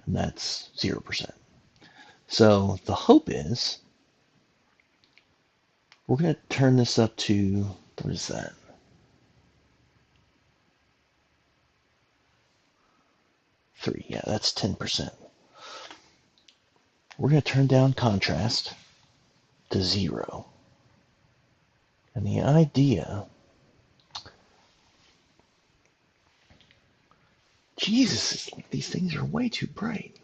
and that's 0%. So the hope is we're going to turn this up to, what is that? 3, yeah, that's 10%. We're going to turn down contrast to 0. And the idea, Jesus, these things are way too bright.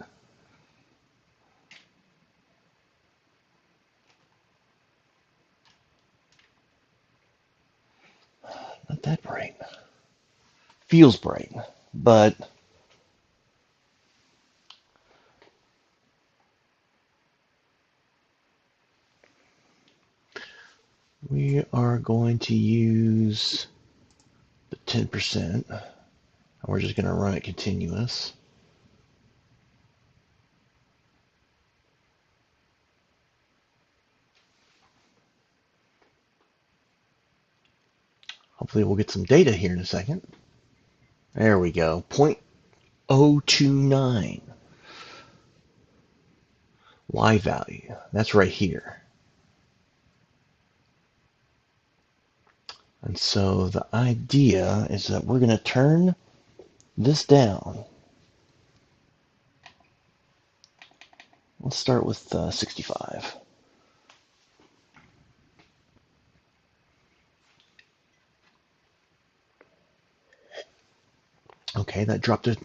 Not that bright. Feels bright, but we are going to use the 10%. And we're just going to run it continuous. Hopefully we'll get some data here in a second. There we go, 0.029 Y value. That's right here. And so the idea is that we're going to turn this down. Let's start with 65. Okay, that dropped to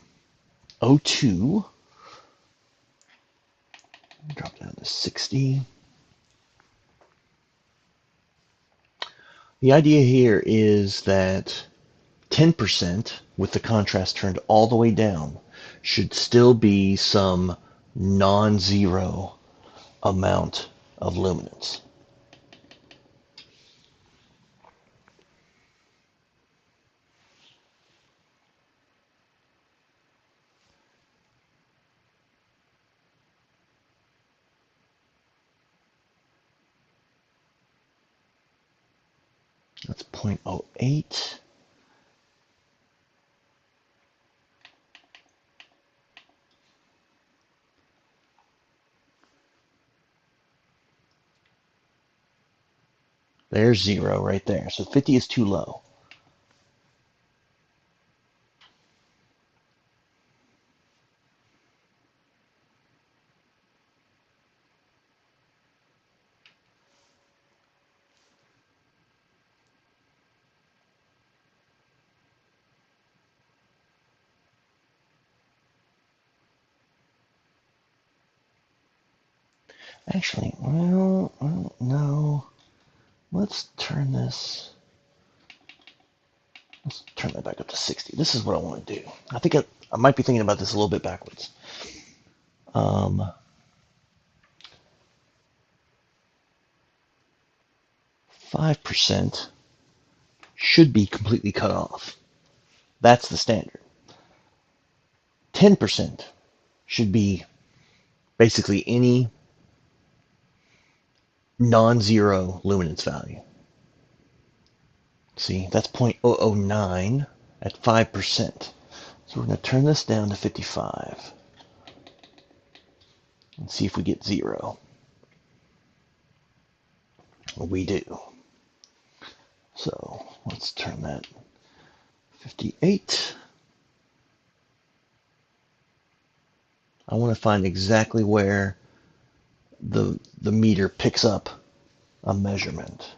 0.02. Drop down to 60. The idea here is that 10% with the contrast turned all the way down should still be some non-zero amount of luminance. That's 0.08. There's 0 right there. So 50 is too low. Actually, well, no. Let's turn this. Let's turn that back up to 60. This is what I want to do. I think I might be thinking about this a little bit backwards. 5% should be completely cut off. That's the standard. 10% should be basically any non-zero luminance value. See, that's 0.009 at 5%. So we're going to turn this down to 55 and see if we get 0. We do. So let's turn that 58. I want to find exactly where the meter picks up a measurement.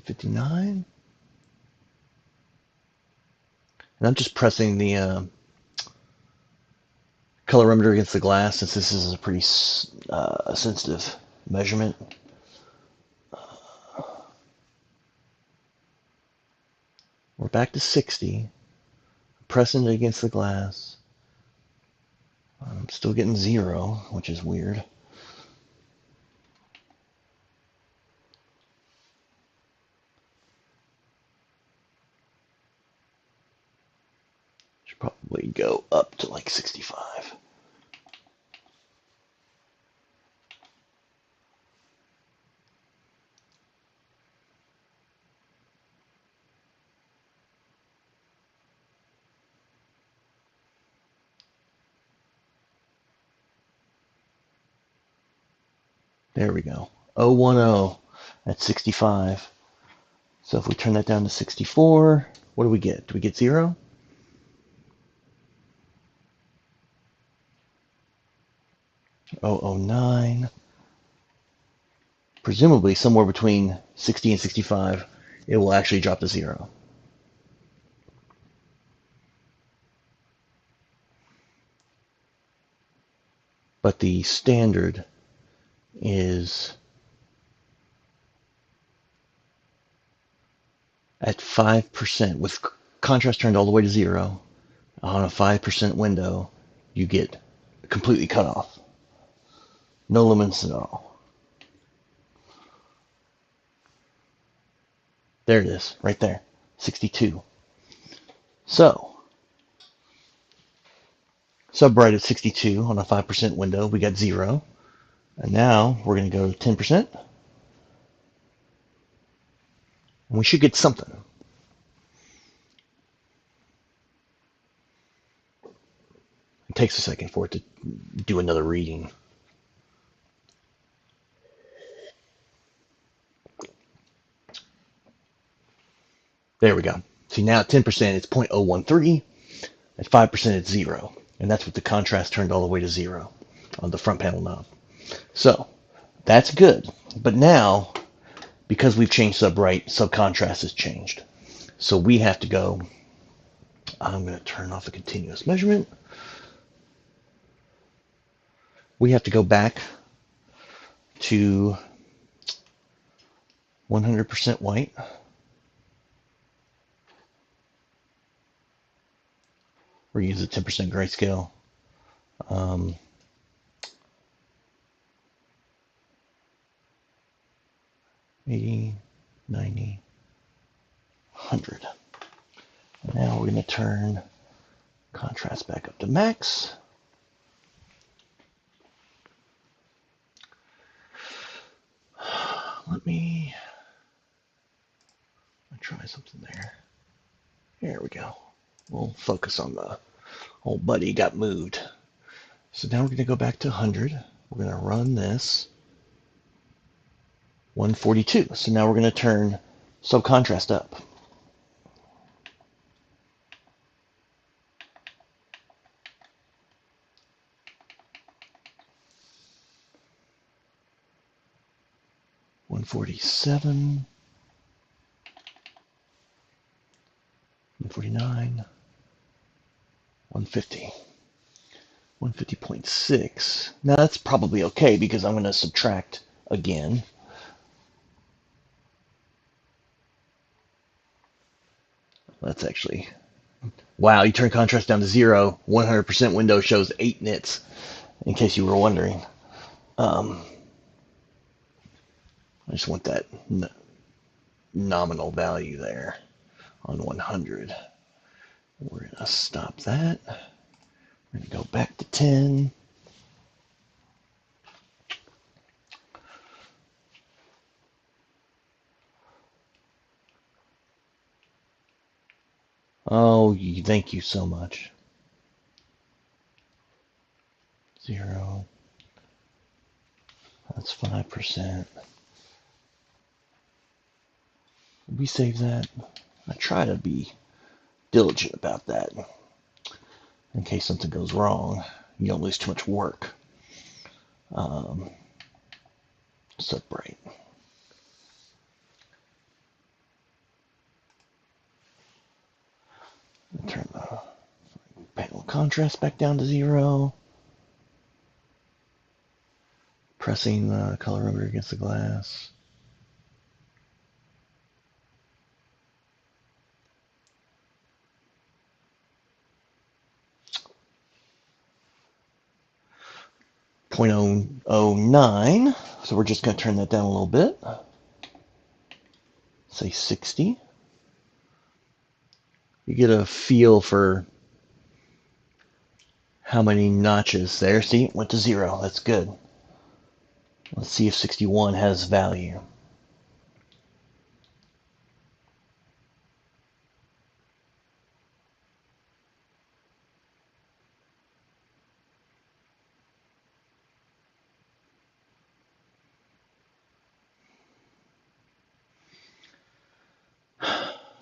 59. And I'm just pressing the colorimeter against the glass since this is a pretty sensitive measurement. We're back to 60. Pressing it against the glass. I'm still getting 0, which is weird. Should probably go up to like 65. There we go. 010 at 65. So if we turn that down to 64, what do we get? Do we get 0? .009. Presumably somewhere between 60 and 65, it will actually drop to 0. But the standard is at 5% with contrast turned all the way to 0. On a 5% window, you get completely cut off. No luminance at all. There it is, right there, 62. So, sub-bright at 62 on a 5% window, we got 0. And now we're going to go to 10%. And we should get something. It takes a second for it to do another reading. There we go. See, now at 10%, it's 0.013. At 5%, it's 0. And that's with the contrast turned all the way to 0 on the front panel knob. So, that's good. But now, because we've changed sub-bright, sub-contrast has changed. So we have to go, I'm going to turn off the continuous measurement. We have to go back to 100% white. We're using 10% grayscale. 80, 90, 100. Now we're going to turn contrast back up to max. Let me try something there. There we go. We'll focus on the old buddy got moved. So now we're going to go back to 100. We're going to run this 142. So now we're going to turn sub-contrast up. .147, 149, 150, 150.6. Now that's probably okay because I'm going to subtract again. That's actually, wow, you turn contrast down to 0, 100% window shows 8 nits, in case you were wondering. I just want that nominal value there on 100. We're going to stop that. We're going to go back to 10. Oh, thank you so much. 0. That's 5%. We save that. I try to be diligent about that in case something goes wrong. You don't lose too much work. Sub-bright. Turn the panel contrast back down to 0. Pressing the colorimeter against the glass. .009. So we're just going to turn that down a little bit. Say 60. You get a feel for how many notches there. See, it went to 0. That's good. Let's see if 61 has value.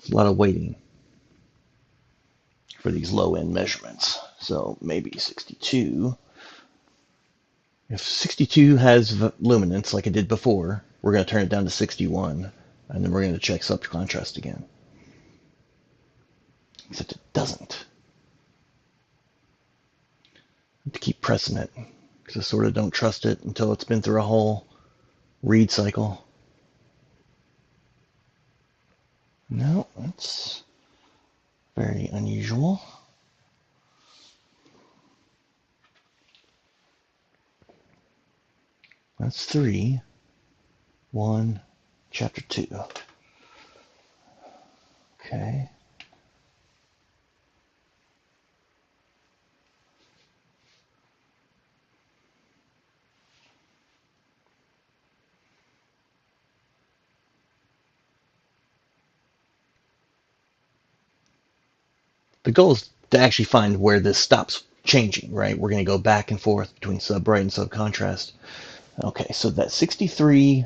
It's a lot of waiting for these low-end measurements. So maybe 62. If 62 has luminance like it did before, we're going to turn it down to 61, and then we're going to check subcontrast again. Except it doesn't. I have to keep pressing it because I sort of don't trust it until it's been through a whole read cycle. No, that's very unusual. That's 3, 1, chapter 2. Okay. The goal is to actually find where this stops changing, right? We're going to go back and forth between sub-bright and sub-contrast. Okay, so that 63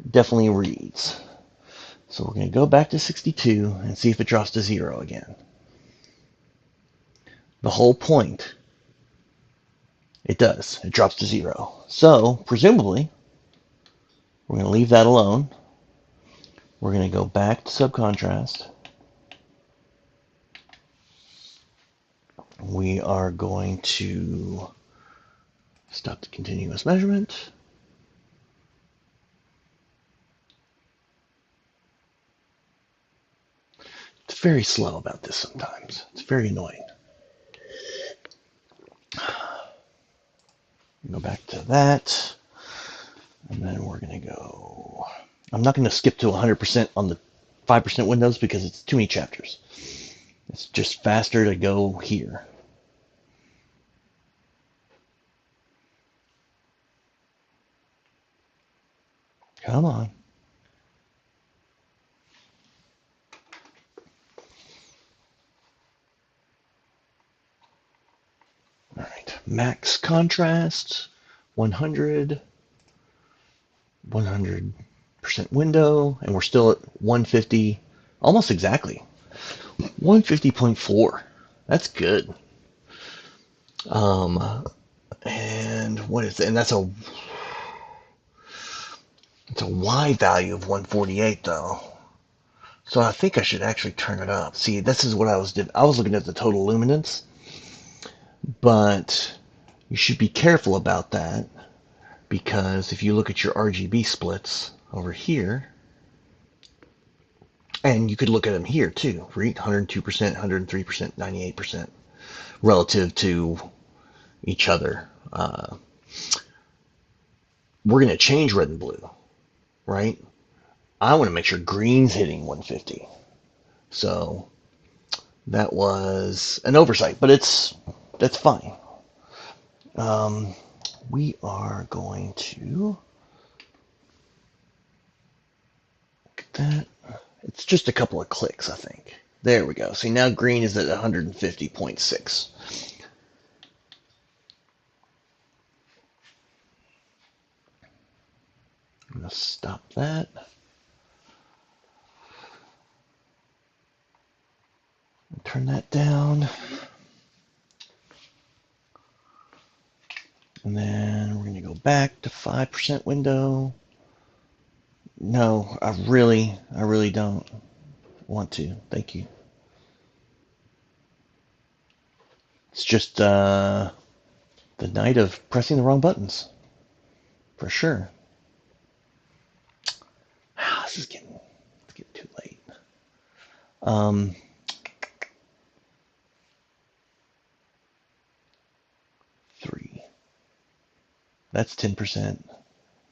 definitely reads. So we're going to go back to 62 and see if it drops to 0 again. The whole point, it does. It drops to 0. So presumably, we're going to leave that alone. We're going to go back to subcontrast. We are going to stop the continuous measurement. It's very slow about this sometimes. It's very annoying. Go back to that. And then we're going to go... I'm not going to skip to 100% on the 5% windows because it's too many chapters. It's just faster to go here. Come on. All right, max contrast, 100, 100% window, and we're still at 150, almost exactly. 150.4. That's good. And what is it? And that's a Y value of 148 though. So I think I should actually turn it up. See, this is what I was looking at the total luminance, but you should be careful about that because if you look at your RGB splits over here, and you could look at them here too, right? 102%, 103%, 98% relative to each other. We're going to change red and blue, right? I want to make sure green's hitting 150. So that was an oversight, but that's fine. We are going to look at that. It's just a couple of clicks, I think. There we go. See, now green is at 150.6. I'm going to stop that. Turn that down. And then we're going to go back to 5% window. No, I really don't want to. Thank you. It's just the night of pressing the wrong buttons, for sure. This is getting too late. 3. That's 10%.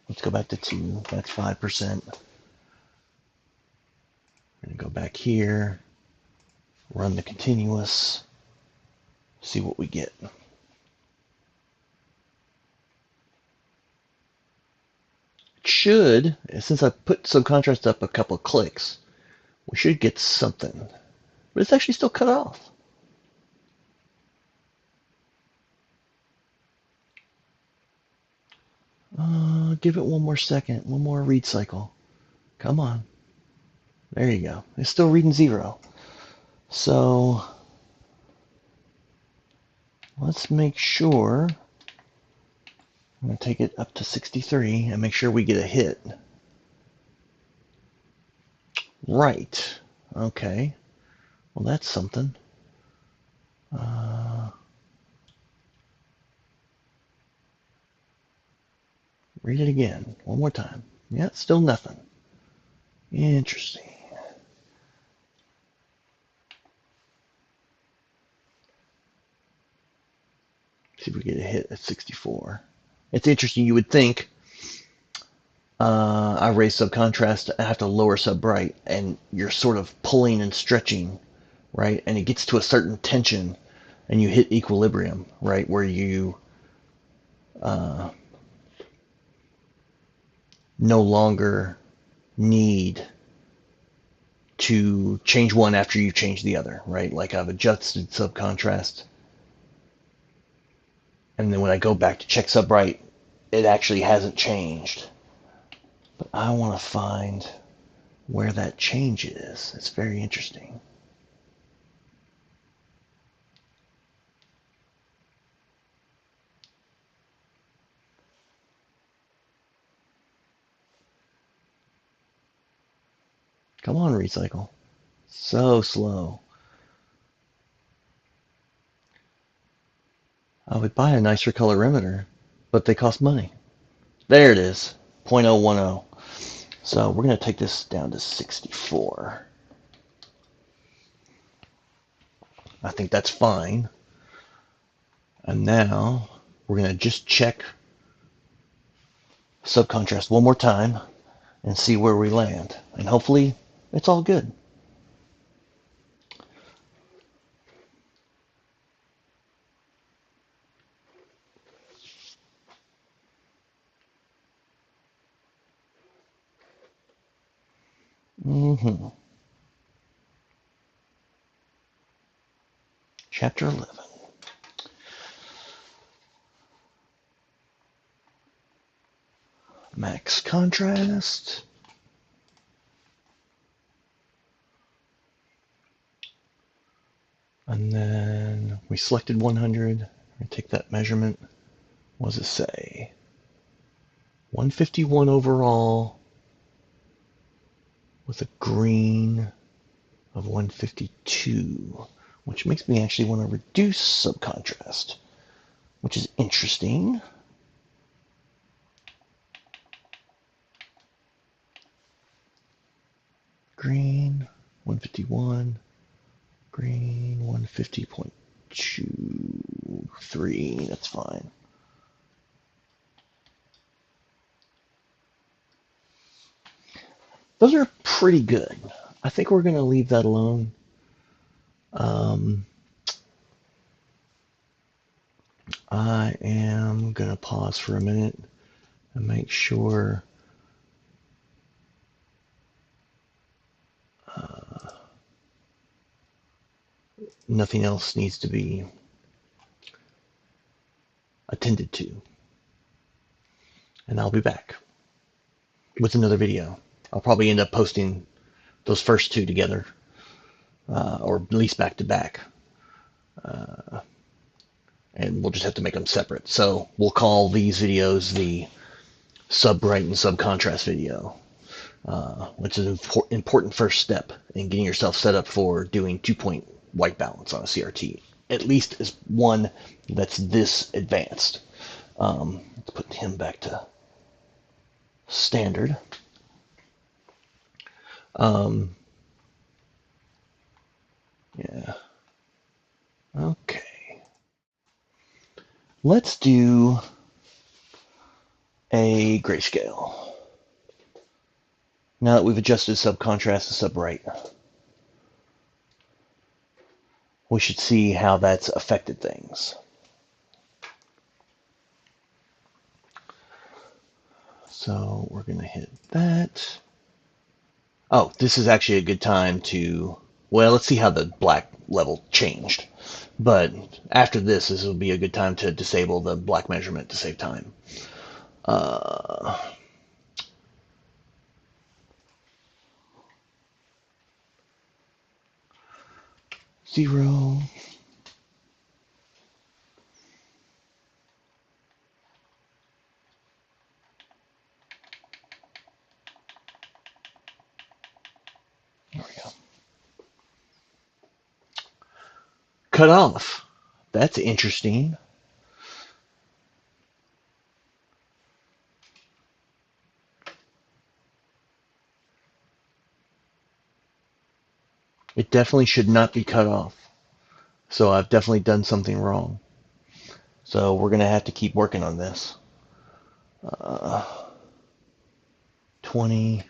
Let's go back to 2. That's 5%. We're going to go back here, run the continuous, see what we get. It should, since I put subcontrast up a couple of clicks, we should get something. But it's actually still cut off. Give it one more second, one more read cycle. Come on. There you go. It's still reading 0. So let's make sure. I'm going to take it up to 63 and make sure we get a hit. Right. Okay. Well, that's something. Read it again. One more time. Yeah, still nothing. Interesting. See if we get a hit at 64. It's interesting. You would think I raise subcontrast, I have to lower subbright, and you're sort of pulling and stretching, right? And it gets to a certain tension, and you hit equilibrium, right, where you no longer need to change one after you change the other, right? Like I've adjusted subcontrast, and then when I go back to check subbright, it actually hasn't changed. But I want to find where that change is. It's very interesting. Come on, recycle. So slow. I would buy a nicer colorimeter, but they cost money. There it is, 0.010. So we're going to take this down to 64. I think that's fine. And now we're going to just check subcontrast one more time and see where we land. And hopefully it's all good. Chapter 11. Max contrast. And then we selected 100. I take that measurement. What does it say? 151 overall with a green of 152, which makes me actually want to reduce subcontrast, which is interesting. Green 151, green 150.23, that's fine. Those are pretty good. I think we're going to leave that alone. I am going to pause for a minute and make sure nothing else needs to be attended to. And I'll be back with another video. I'll probably end up posting those first two together, or at least back to back. And we'll just have to make them separate. So we'll call these videos the subbright and subcontrast video, which is an important first step in getting yourself set up for doing 2-point white balance on a CRT. At least as one that's this advanced. Let's put him back to standard. Yeah. Okay. Let's do a grayscale. Now that we've adjusted subcontrast to subbright, we should see how that's affected things. So we're going to hit that. Oh, this is actually a good time to, well, let's see how the black level changed. But after this will be a good time to disable the black measurement to save time. 0. There we go. Cut off. That's interesting. It definitely should not be cut off. So I've definitely done something wrong. So we're going to have to keep working on this. 20.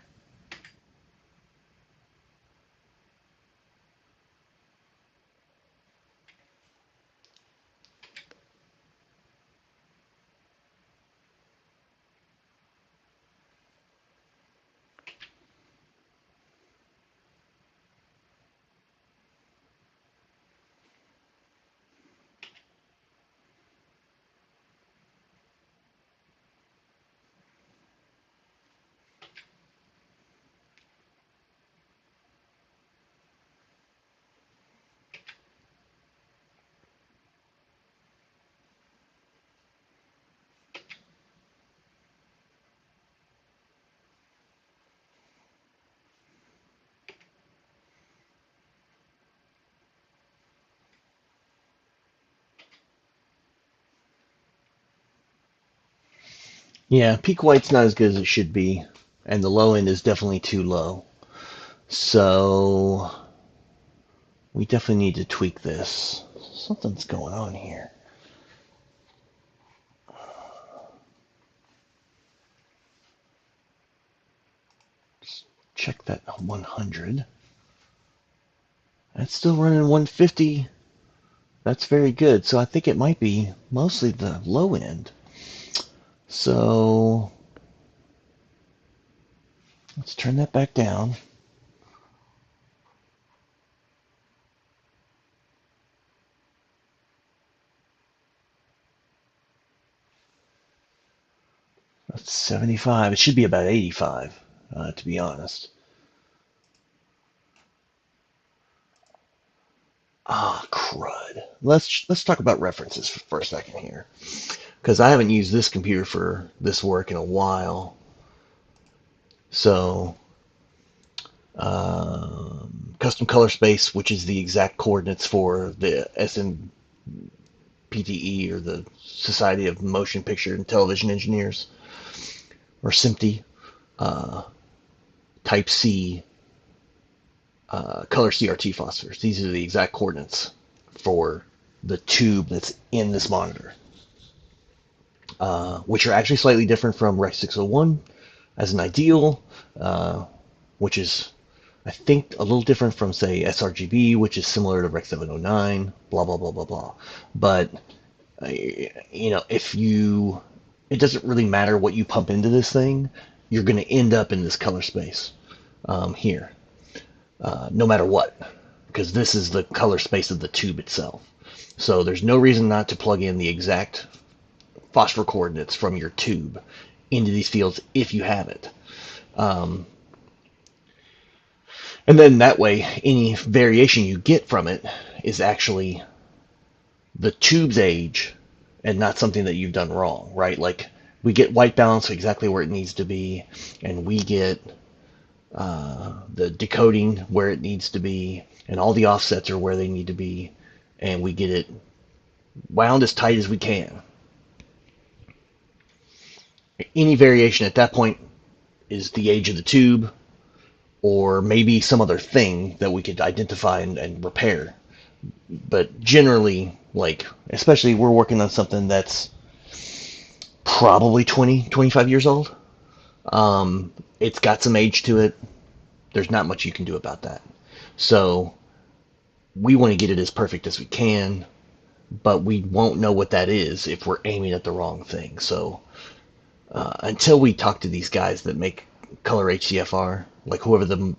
Yeah, peak white's not as good as it should be, and the low end is definitely too low. So we definitely need to tweak this. Something's going on here. Just check that 100. That's still running 150. That's very good. So I think it might be mostly the low end. So let's turn that back down. That's 75. It should be about 85, to be honest. Ah, crud. Let's talk about references for a second here, because I haven't used this computer for this work in a while. So, custom color space, which is the exact coordinates for the SMPTE, or the Society of Motion Picture and Television Engineers, or SMPTE. Type C color CRT phosphors. These are the exact coordinates for the tube that's in this monitor, which are actually slightly different from Rec 601 as an ideal, which is, I think, a little different from, say, sRGB, which is similar to Rec 709, blah, blah, blah, blah, blah. But, it doesn't really matter what you pump into this thing, you're going to end up in this color space here, no matter what, because this is the color space of the tube itself. So there's no reason not to plug in the exact phosphor coordinates from your tube into these fields if you have it. And then that way, any variation you get from it is actually the tube's age and not something that you've done wrong, right? Like, we get white balance exactly where it needs to be, and we get the decoding where it needs to be, and all the offsets are where they need to be, and we get it wound as tight as we can. Any variation at that point is the age of the tube, or maybe some other thing that we could identify and repair. But generally, like, especially we're working on something that's probably 20, 25 years old. It's got some age to it. There's not much you can do about that. So we want to get it as perfect as we can, but we won't know what that is if we're aiming at the wrong thing. So until we talk to these guys that make color HCFR, like whoever the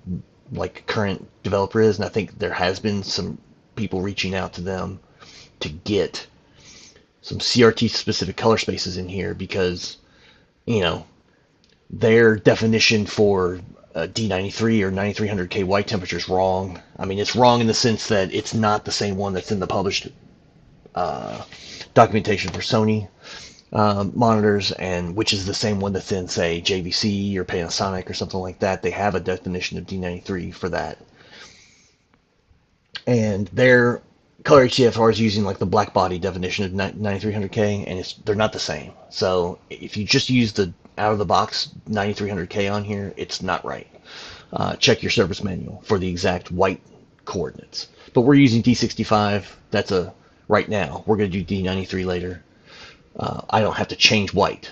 current developer is, and I think there has been some people reaching out to them to get some CRT specific color spaces in here, because their definition for D93 or 9300K white temperature is wrong. I mean, it's wrong in the sense that it's not the same one that's in the published documentation for Sony monitors, and which is the same one that's in, say, JVC or Panasonic or something like that. They have a definition of D93 for that. And their color HDFR is using like the black body definition of 9300K, and they're not the same. So if you just use the out of the box 9300K on here, it's not right. Check your service manual for the exact white coordinates. But we're using D65. That's a right now. We're going to do D93 later. I don't have to change white,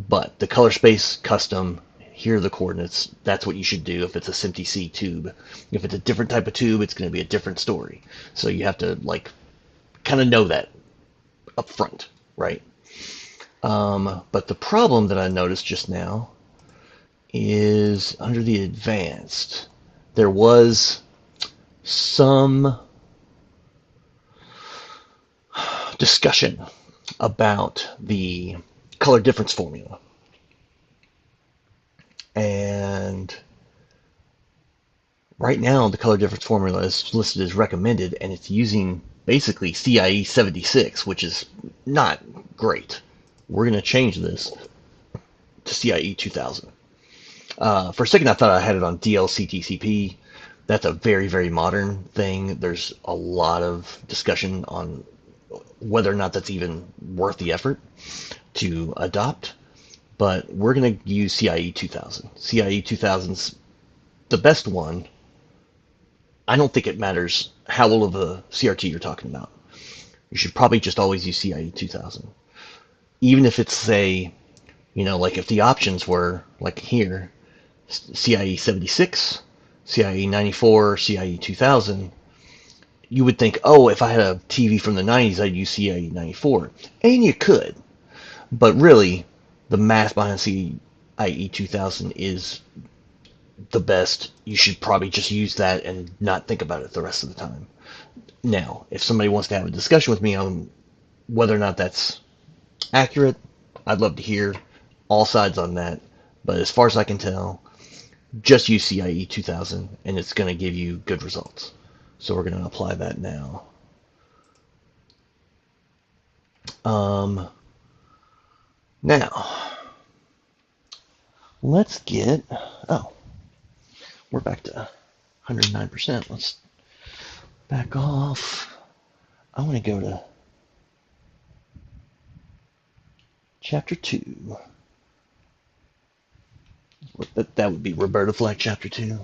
but the color space custom, here are the coordinates. That's what you should do if it's a SMPTE tube. If it's a different type of tube, it's going to be a different story. So you have to like kind of know that up front, right? But the problem that I noticed just now is under the advanced, there was some discussion about the color difference formula. And right now the color difference formula is listed as recommended, and it's using basically CIE 76, which is not great. We're going to change this to CIE 2000. For a second I thought I had it on DLCTCP. That's a very, very modern thing. There's a lot of discussion on whether or not that's even worth the effort to adopt. But we're going to use CIE 2000. CIE 2000's the best one. I don't think it matters how old of a CRT you're talking about. You should probably just always use CIE 2000. Even if it's, say, you know, like if the options were, like here, CIE 76, CIE 94, CIE 2000, you would think, oh, if I had a TV from the 90s, I'd use CIE 94. And you could. But really, the math behind CIE 2000 is the best. You should probably just use that and not think about it the rest of the time. Now, if somebody wants to have a discussion with me on whether or not that's accurate, I'd love to hear all sides on that. But as far as I can tell, just use CIE 2000 and it's going to give you good results. So we're going to apply that now. Now, let's get, oh, we're back to 109%. Let's back off. I want to go to chapter 2. That would be Roberta Flack chapter 2.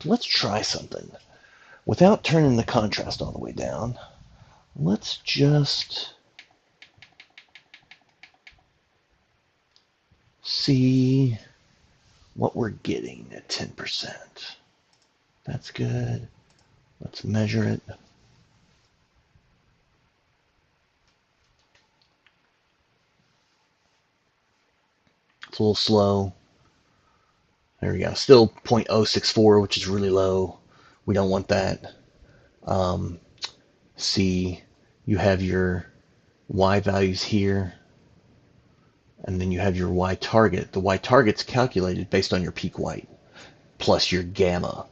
Let's try something. Without turning the contrast all the way down, let's just see what we're getting at 10%. That's good. Let's measure it. It's a little slow. There we go. Still 0.064, which is really low. We don't want that. See, you have your Y values here, and then you have your Y target. The Y target's calculated based on your peak white plus your gamma.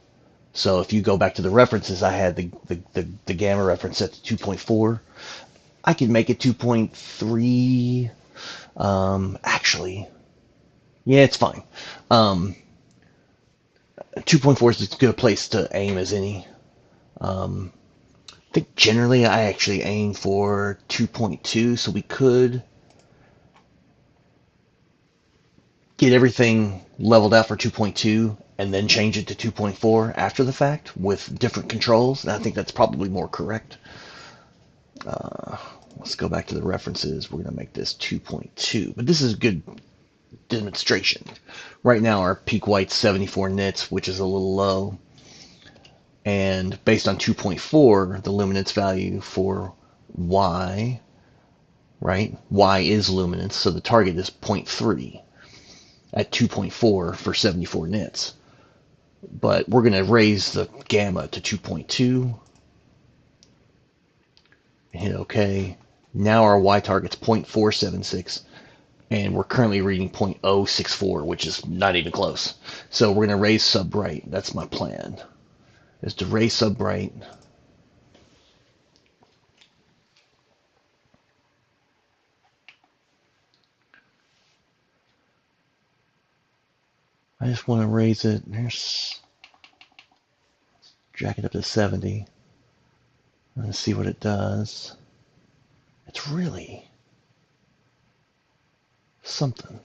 So if you go back to the references, I had the gamma reference set to 2.4. I could make it 2.3. Actually, yeah, it's fine. 2.4 is as good a place to aim as any. I think generally I actually aim for 2.2, so we could get everything leveled out for 2.2 and then change it to 2.4 after the fact with different controls. And I think that's probably more correct. Let's go back to the references. We're going to make this 2.2, but this is a good demonstration. Right now our peak white's 74 nits, which is a little low. And based on 2.4, the luminance value for Y, right? Y is luminance, so the target is 0.3 at 2.4 for 74 nits. But we're going to raise the gamma to 2.2 and hit OK. Now our Y target's 0.476, and we're currently reading 0.064, which is not even close. So we're going to raise sub bright. That's my plan, is to raise sub bright. I just want to raise it. Jack it up to 70. Let's see what it does. It's really something.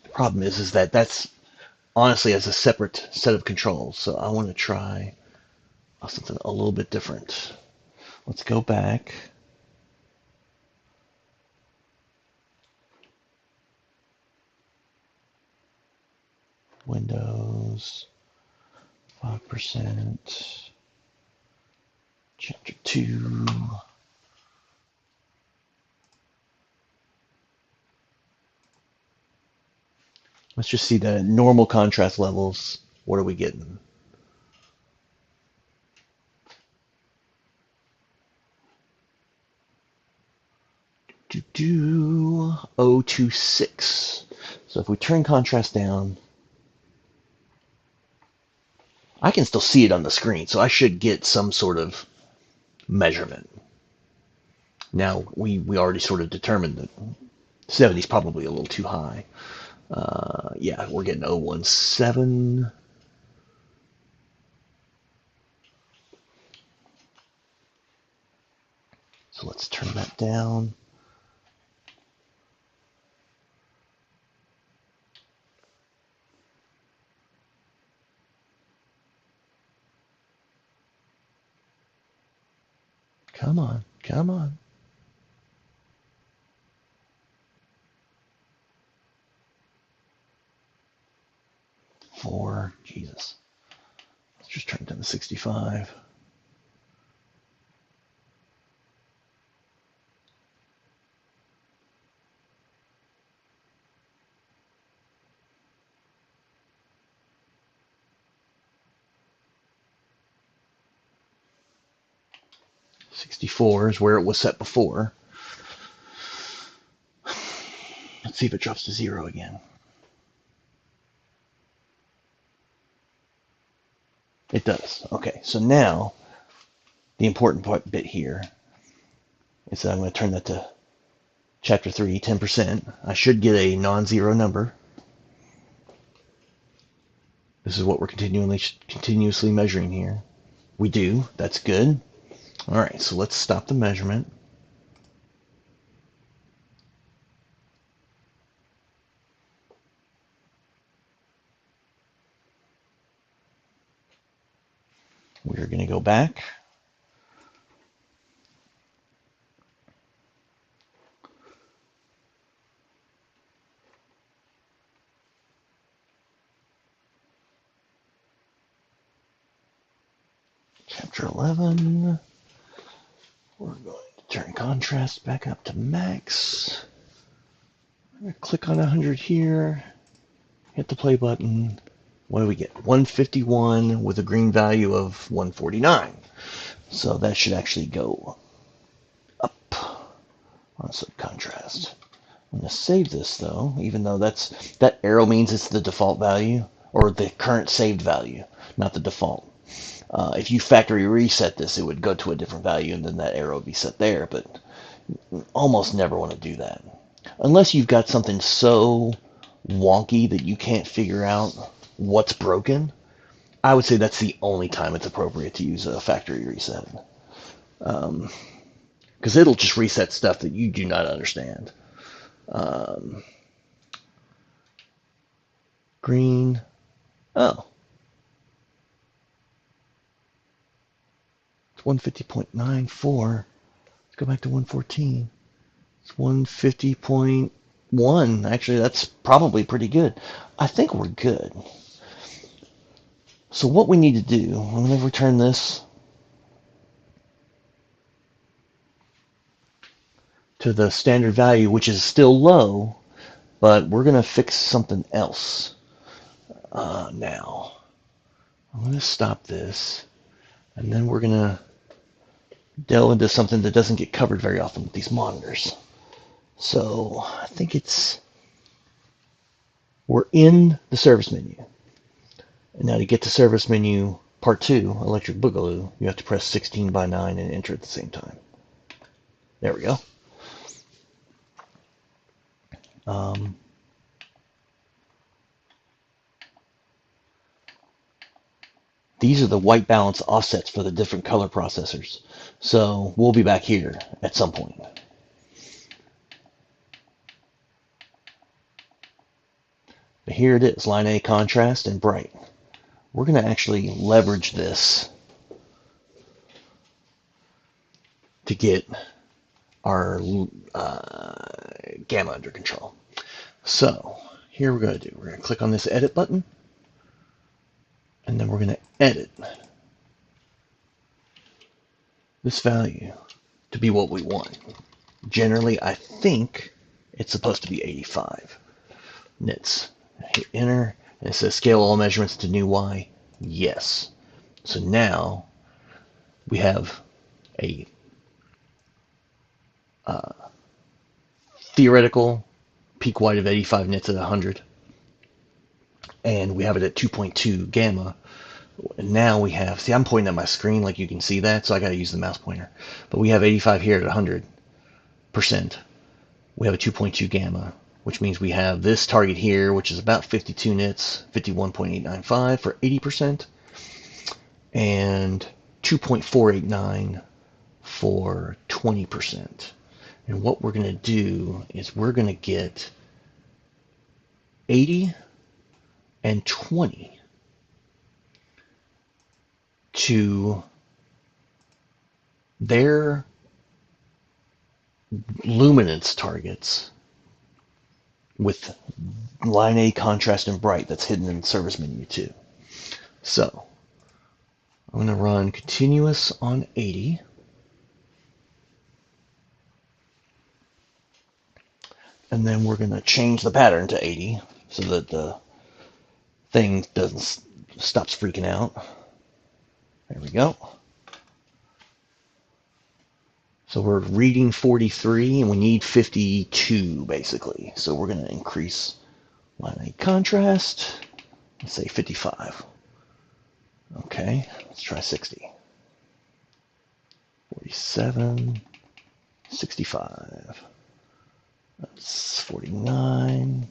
The problem is that that's honestly as a separate set of controls. So I want to try something a little bit different. Let's go back. Windows, 5%, chapter 2. Let's just see the normal contrast levels. What are we getting? Do 026. So if we turn contrast down, I can still see it on the screen, so I should get some sort of measurement. Now, we already sort of determined that 70 is probably a little too high. Yeah, we're getting 017. So let's turn that down. Come on, come on. Four, Jesus. Let's just turn it down to 65. .64 is where it was set before. Let's see if it drops to 0 again. It does. Okay, so now the important bit here is that I'm going to turn that to chapter 3, 10%. I should get a non-zero number. This is what we're continuously measuring here. We do. That's good. All right, so let's stop the measurement. We're going to go back. Chapter 11. We're going to turn contrast back up to max. I'm going to click on 100 here. Hit the play button. What do we get? 151 with a green value of 149. So that should actually go up on subcontrast. I'm going to save this though, even though that arrow means it's the default value or the current saved value, not the default. If you factory reset this, it would go to a different value and then that arrow would be set there, but almost never want to do that. Unless you've got something so wonky that you can't figure out what's broken, I would say that's the only time it's appropriate to use a factory reset. Because it'll just reset stuff that you do not understand. Green. Oh. It's 150.94. Let's go back to 114. It's 150.1. Actually, that's probably pretty good. I think we're good. So what we need to do, I'm going to return this to the standard value, which is still low, but we're going to fix something else now. I'm going to stop this, and then we're going to delve into something that doesn't get covered very often with these monitors. So I think we're in the service menu. And now to get to service menu part 2, Electric Boogaloo, you have to press 16:9 and enter at the same time. There we go. These are the white balance offsets for the different color processors. So we'll be back here at some point. But here it is, line A, contrast and bright. We're going to actually leverage this to get our gamma under control. So here we're going to do, we're going to click on this edit button, and then we're going to edit this value to be what we want. Generally, I think it's supposed to be 85 nits. Hit enter, and it says scale all measurements to new Y. Yes. So now we have a theoretical peak white of 85 nits at 100, and we have it at 2.2 gamma. And now we have, see, I'm pointing at my screen like you can see that, so I got to use the mouse pointer. But we have 85 here at 100%. We have a 2.2 gamma, which means we have this target here, which is about 52 nits, 51.895 for 80%, and 2.489 for 20%. And what we're going to do is we're going to get 80 and 20 to their luminance targets with line A, contrast and bright that's hidden in the service menu too. So I'm going to run continuous on 80. And then we're going to change the pattern to 80 so that the thing stops freaking out. There we go. So we're reading 43 and we need 52 basically. So we're going to increase line A contrast. Let's say 55. Okay, let's try 60. 47, 65. That's 49.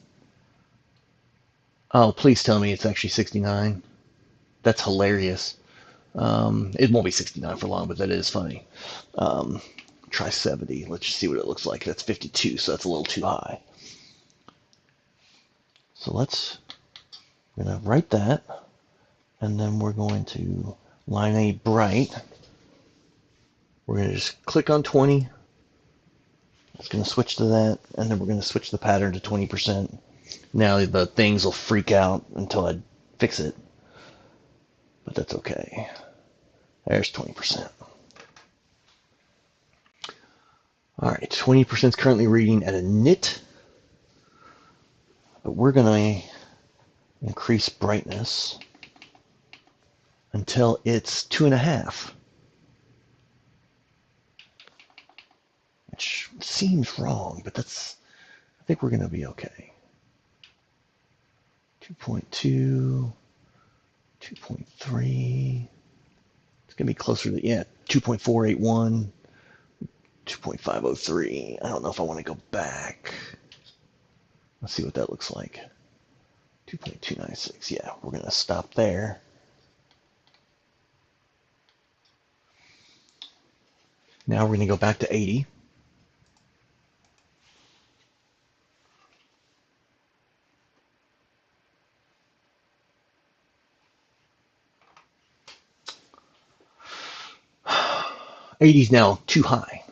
Oh, please tell me it's actually 69. That's hilarious. It won't be 69 for long, but that is funny. Try 70. Let's just see what it looks like. That's 52, so that's a little too high. So we're going to write that, and then we're going to line A bright. We're going to just click on 20. It's going to switch to that, and then we're going to switch the pattern to 20%. Now the things will freak out until I fix it, but that's okay. There's 20%. All right, 20% is currently reading at a nit, but we're going to increase brightness until it's 2.5, which seems wrong, but I think we're going to be okay. 2.2, 2.3. It's going to be closer to, 2.481. 2.503. I don't know if I want to go back. Let's see what that looks like. 2.296. Yeah, we're going to stop there. Now we're going to go back to 80. '80 is now too high.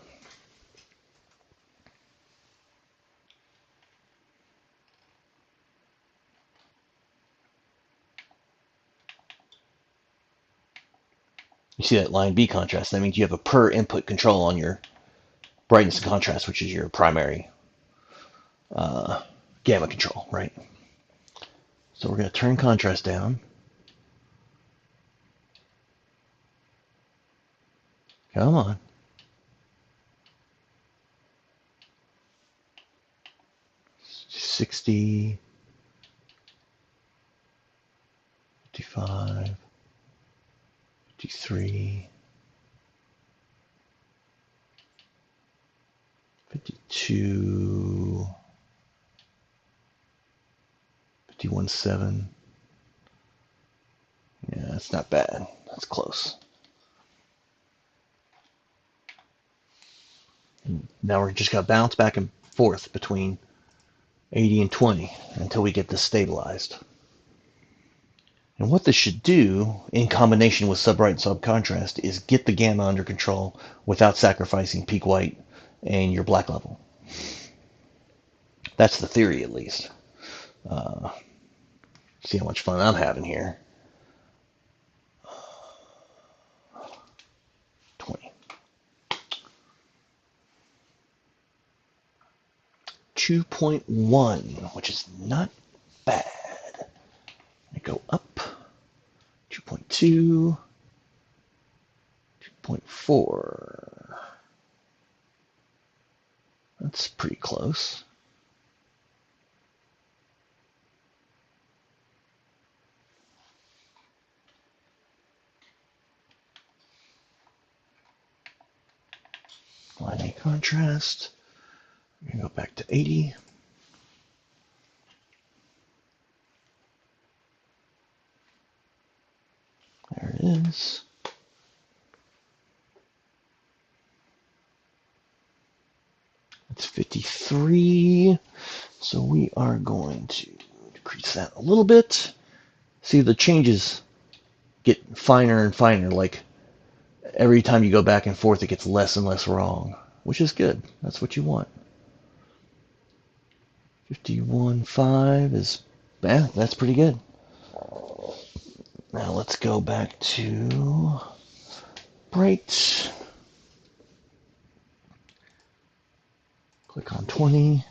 You see that line B contrast? That means you have a per input control on your brightness and contrast, which is your primary gamma control, right? So we're going to turn contrast down. Come on. 60, 55, 53, 52, 51.7. Yeah, that's not bad. That's close. And now we're just got to bounce back and forth between 80 and 20 until we get this stabilized. And what this should do, in combination with sub-bright and sub-contrast, is get the gamma under control without sacrificing peak white and your black level. That's the theory, at least. See how much fun I'm having here. 20. 2.1, which is not bad. I go up. 2.2. 2.4. That's pretty close. Line A contrast. We're going to go back to 80. There it is. It's 53. So we are going to decrease that a little bit. See, the changes get finer and finer. Like every time you go back and forth, it gets less and less wrong, which is good. That's what you want. 51.5 is, yeah, that's pretty good. Now let's go back to bright. Click on 20.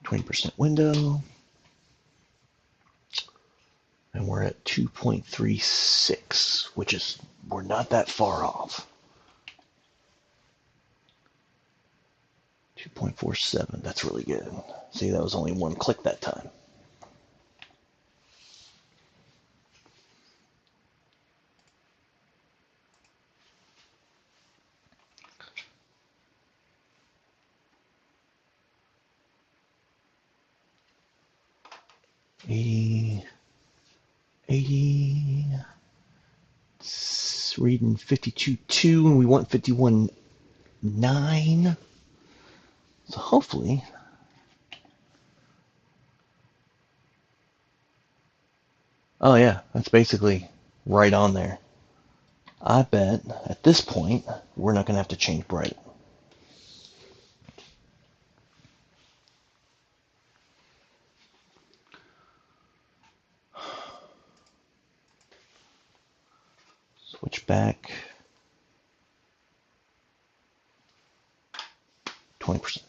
20% window. And we're at 2.36, which is, we're not that far off. 2.47, that's really good. See, that was only one click that time. Eighty, it's reading 52.2 and we want 51.9. So hopefully, oh yeah, that's basically right on there. I bet at this point, we're not going to have to change bright. Switch back. 20%.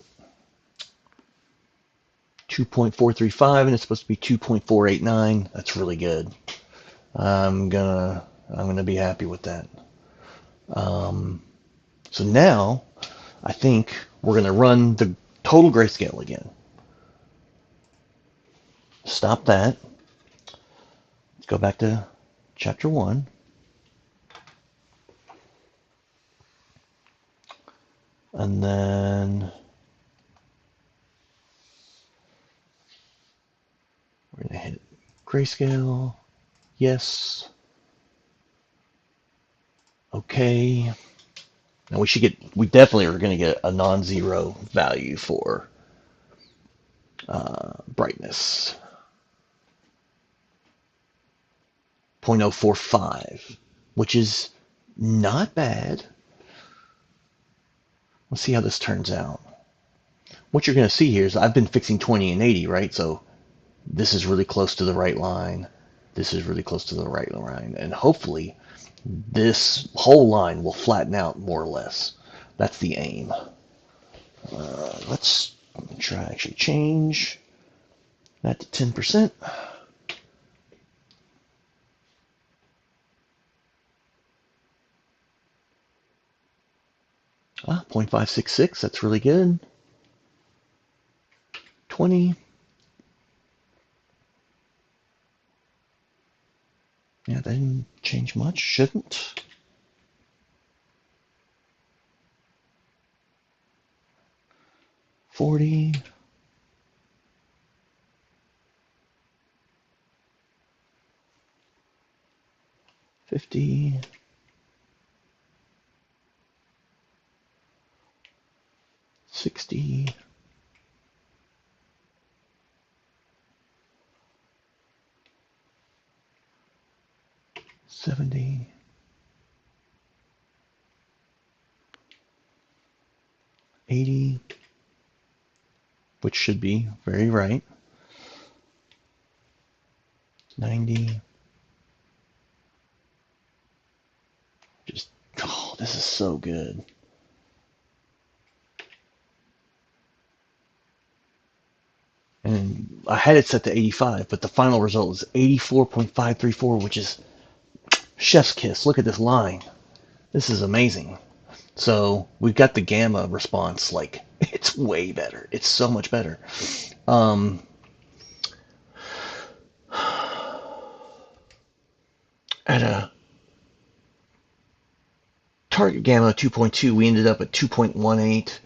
2.435 and it's supposed to be 2.489. That's really good. I'm gonna be happy with that. So now I think we're gonna run the total grayscale again. Stop that. Let's go back to chapter 1. And then we're going to hit grayscale. Yes. Okay. Now we definitely are going to get a non-zero value for brightness. 0.045, which is not bad. Let's see how this turns out. What you're going to see here is I've been fixing 20 and 80, right? So this is really close to the right line. This is really close to the right line. And hopefully this whole line will flatten out more or less. That's the aim. Let's try actually change that to 10%. 0.566, that's really good. 20. Yeah, that didn't change much, shouldn't. 40. 50. 60. 70. 80, which should be very right. 90. Just, oh, this is so good. And I had it set to 85, but the final result was 84.534, which is chef's kiss. Look at this line. This is amazing. So we've got the gamma response, like, it's way better. It's so much better. At a target gamma 2.2, we ended up at 2.18,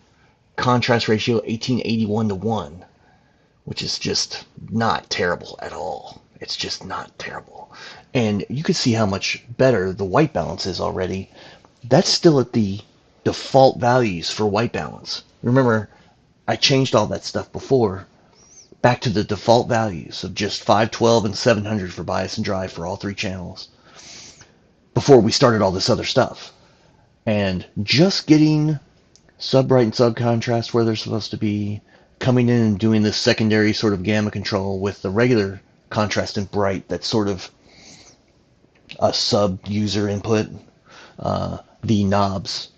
contrast ratio 1881 to 1, which is just not terrible at all. It's just not terrible. And you can see how much better the white balance is already. That's still at the default values for white balance. Remember, I changed all that stuff before back to the default values of just 512 and 700 for bias and drive for all three channels before we started all this other stuff. And just getting sub-bright and sub-contrast where they're supposed to be, coming in and doing this secondary sort of gamma control with the regular contrast and bright, that's sort of a sub-user input. The knobs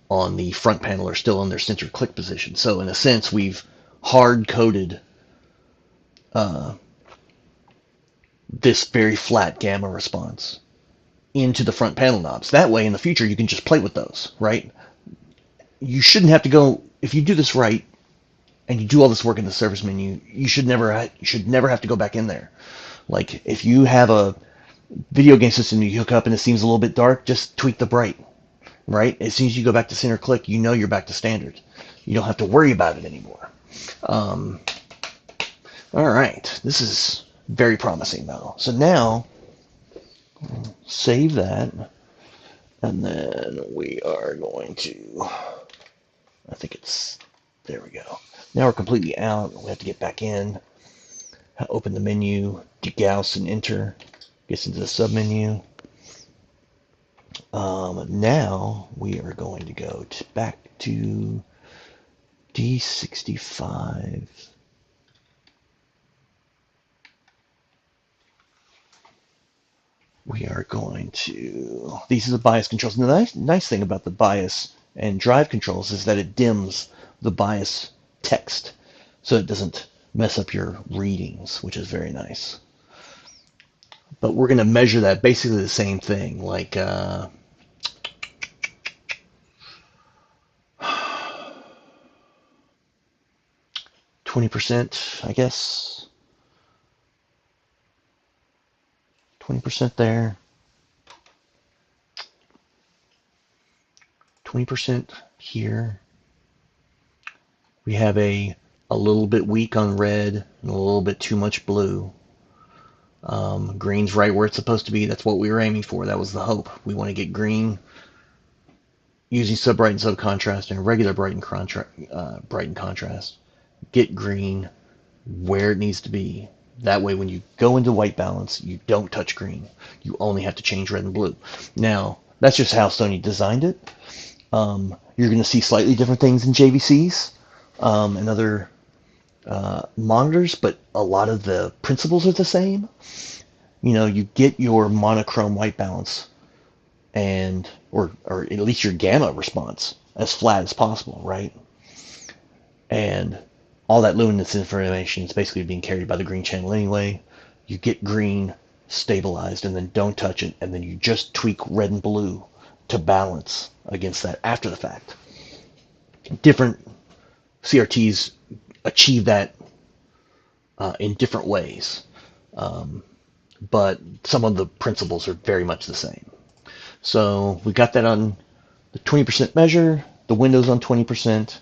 on the front panel are still in their center click position. So in a sense, we've hard-coded this very flat gamma response into the front panel knobs. That way, in the future, you can just play with those, right? You shouldn't have to go, if you do this right, and you do all this work in the service menu, you should never have to go back in there. Like, if you have a video game system you hook up and it seems a little bit dark, just tweak the bright, right? As soon as you go back to center click, you know you're back to standard. You don't have to worry about it anymore. All right, this is very promising though. So now, save that, and then we are going to, I think it's, there we go. Now we're completely out. We have to get back in, open the menu, degauss and enter, gets into the submenu. Now we are going to go back to D65. We are going to, these are the bias controls. And the nice thing about the bias and drive controls is that it dims the bias text so it doesn't mess up your readings, which is very nice. But we're going to measure that basically the same thing, like 20%, I guess. 20% there. 20% here. We have a little bit weak on red and a little bit too much blue. Green's right where it's supposed to be. That's what we were aiming for. That was the hope. We want to get green using sub-bright and sub-contrast and regular bright and contrast. Get green where it needs to be. That way when you go into white balance, you don't touch green. You only have to change red and blue. Now, that's just how Sony designed it. You're going to see slightly different things in JVCs and other monitors, but a lot of the principles are the same. You know, you get your monochrome white balance and or at least your gamma response as flat as possible, right? And all that luminance information is basically being carried by the green channel anyway. You get green stabilized and then don't touch it, and then you just tweak red and blue to balance against that after the fact. Different CRTs achieve that in different ways, but some of the principles are very much the same. So we got that on the 20% measure, the windows on 20%.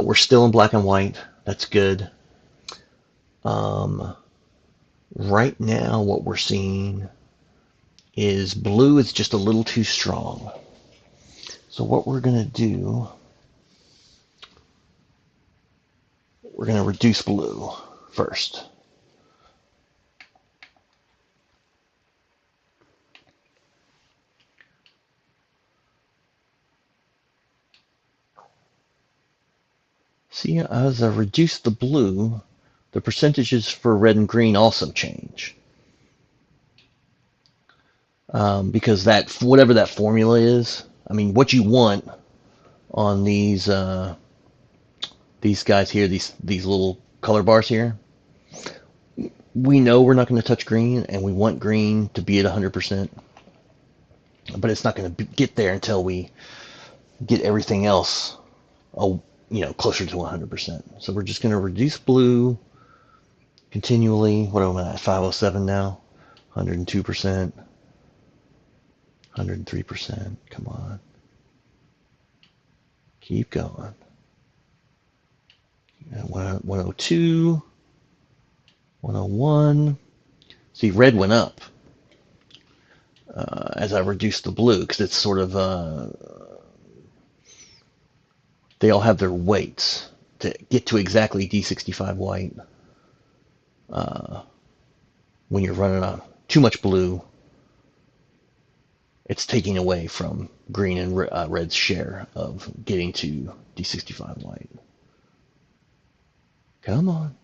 We're still in black and white. That's good. Right now, what we're seeing is blue is just a little too strong. So what we're going to do, we're going to reduce blue first. See, as I reduce the blue, the percentages for red and green also change. Because that, whatever that formula is, I mean, what you want on these guys here, these little color bars here, we know we're not going to touch green, and we want green to be at 100%, but it's not going to get there until we get everything else, closer to 100%. So we're just going to reduce blue continually. What am I at? 507 now, 102%, 103%. Come on, keep going. 102, 101. See, red went up as I reduced the blue because it's sort of they all have their weights to get to exactly D65 white. When you're running on too much blue, it's taking away from green and red's share of getting to D65 white. Come on.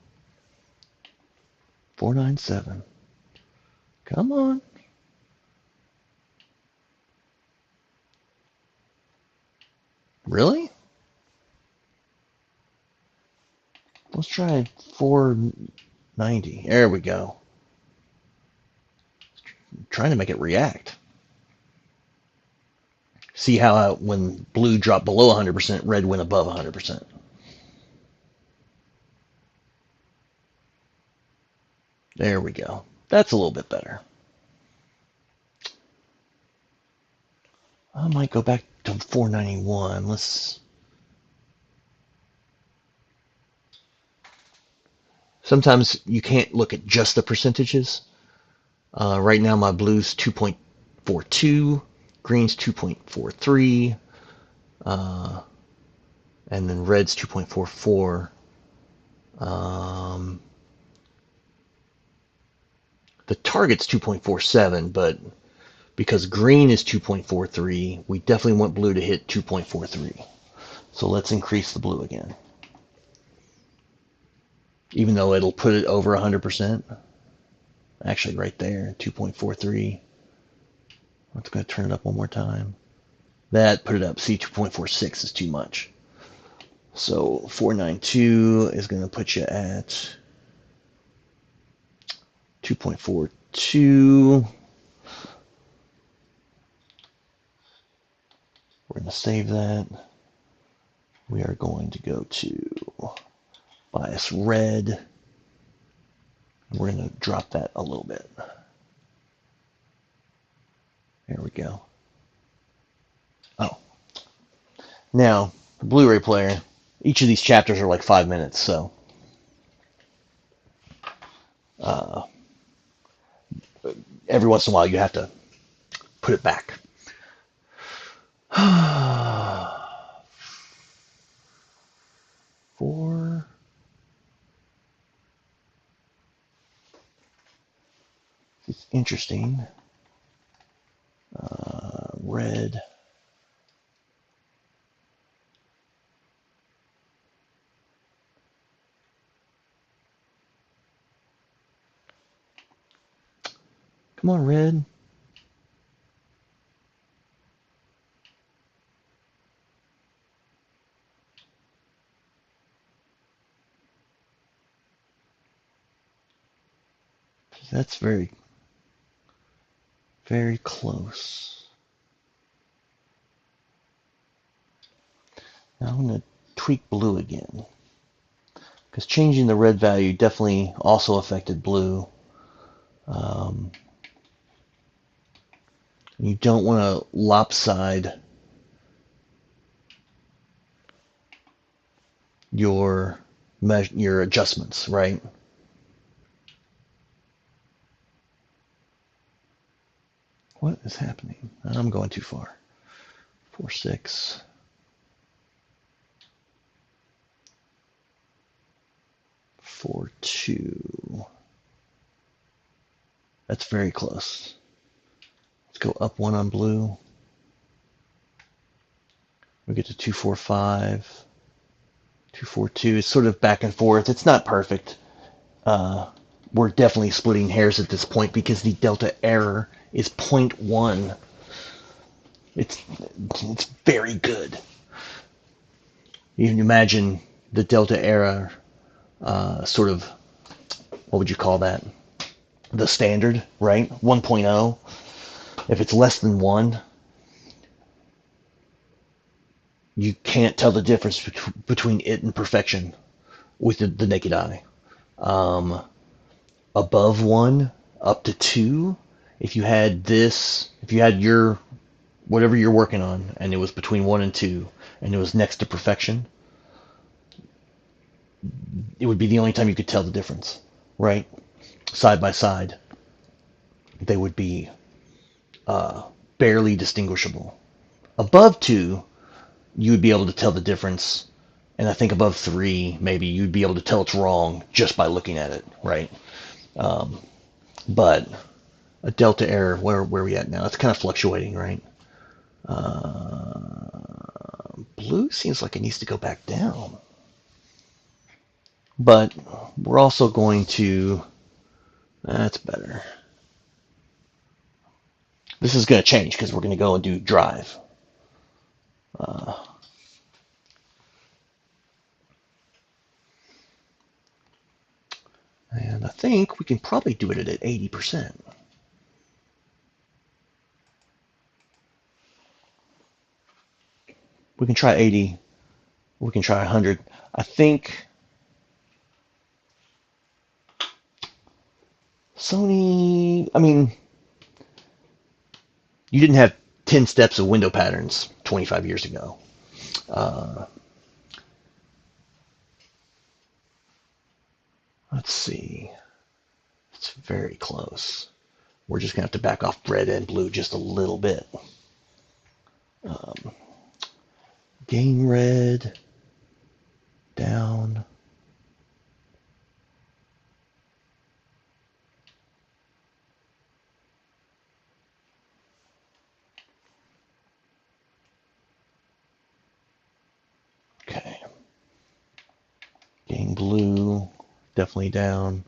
497. Come on. Really? Let's try 490. There we go. I'm trying to make it react. See how when blue dropped below 100%, red went above 100%. There we go. That's a little bit better. I might go back to 491. Sometimes you can't look at just the percentages. Right now my blue's 2.42, green's 2.43, and then red's 2.44. The target's 2.47, but because green is 2.43, we definitely want blue to hit 2.43. So let's increase the blue again. Even though it'll put it over 100%. Actually, right there, 2.43. I'm just going to turn it up one more time. That put it up. See, 2.46 is too much. So 492 is going to put you at 2.42. We're going to save that. We are going to go to bias red. We're going to drop that a little bit. There we go. Oh. Now, the Blu-ray player, each of these chapters are like 5 minutes, so every once in a while you have to put it back. Four. It's interesting. Red. Come on, red. That's very, very close. Now I'm going to tweak blue again, because changing the red value definitely also affected blue. You don't want to lopside your adjustments, right? What is happening? I'm going too far. 4, 6. 4, 2. That's very close. Let's go up 1 on blue. We get to 2, 4, 5. 2, 4, 2. It's sort of back and forth. It's not perfect. We're definitely splitting hairs at this point because the delta error is 0.1. It's very good. You can imagine the delta error sort of, what would you call that? The standard, right? 1.0. If it's less than 1, you can't tell the difference between it and perfection with the naked eye. Above 1, up to 2, if you had your whatever you're working on, and it was between 1 and 2, and it was next to perfection, it would be the only time you could tell the difference, right? Side by side, they would be barely distinguishable. Above 2, you would be able to tell the difference, and I think above 3, maybe you'd be able to tell it's wrong just by looking at it, right? But a delta error, where are we at now? It's kind of fluctuating, right? Blue seems like it needs to go back down. But we're also going to, that's better. This is going to change because we're going to go and do drive. And I think we can probably do it at 80%. We can try 80. We can try 100. I think Sony, I mean, you didn't have 10 steps of window patterns 25 years ago. Let's see. It's very close. We're just going to have to back off red and blue just a little bit. Gain red down. Okay. Gain blue definitely down.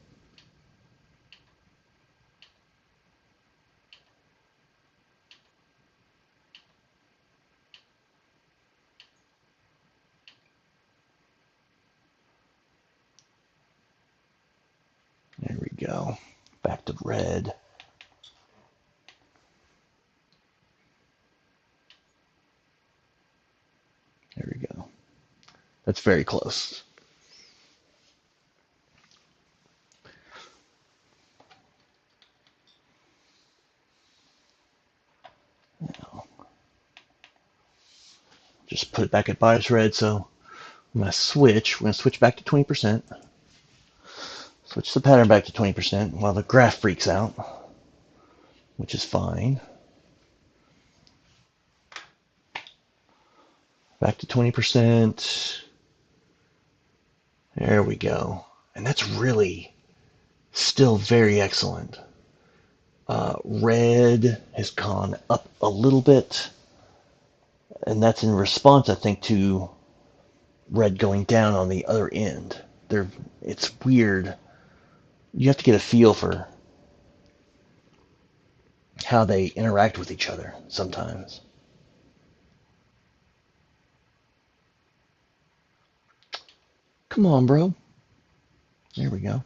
There we go. Back to red. There we go. That's very close. Now, just put it back at bias red, so I'm going to switch. We're going to switch back to 20%. Switch the pattern back to 20% while the graph freaks out, which is fine. Back to 20%. There we go. And that's really still very excellent. Red has gone up a little bit, and that's in response, I think, to red going down on the other end. It's weird. You have to get a feel for how they interact with each other sometimes. Come on, bro. There we go.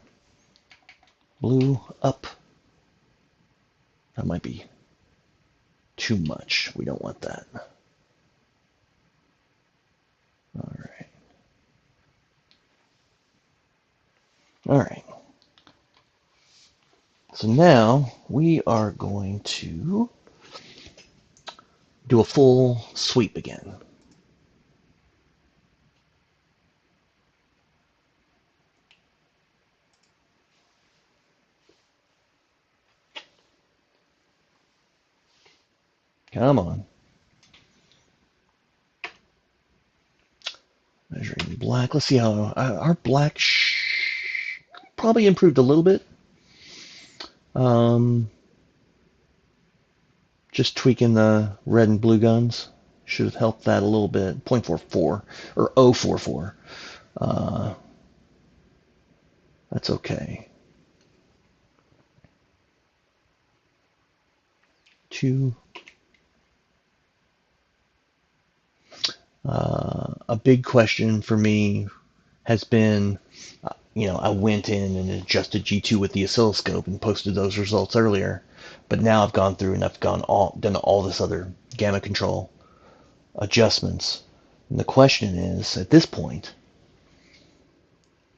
Blue up. That might be too much. We don't want that. All right. So now we are going to do a full sweep again. Come on. Measuring black. Let's see how our black probably improved a little bit. Just tweaking the red and blue guns should have helped that a little bit. 0.44 or 0.44. That's okay. 2. A big question for me has been, I went in and adjusted G2 with the oscilloscope and posted those results earlier, but now I've gone through and I've done all this other gamma control adjustments. And the question is, at this point,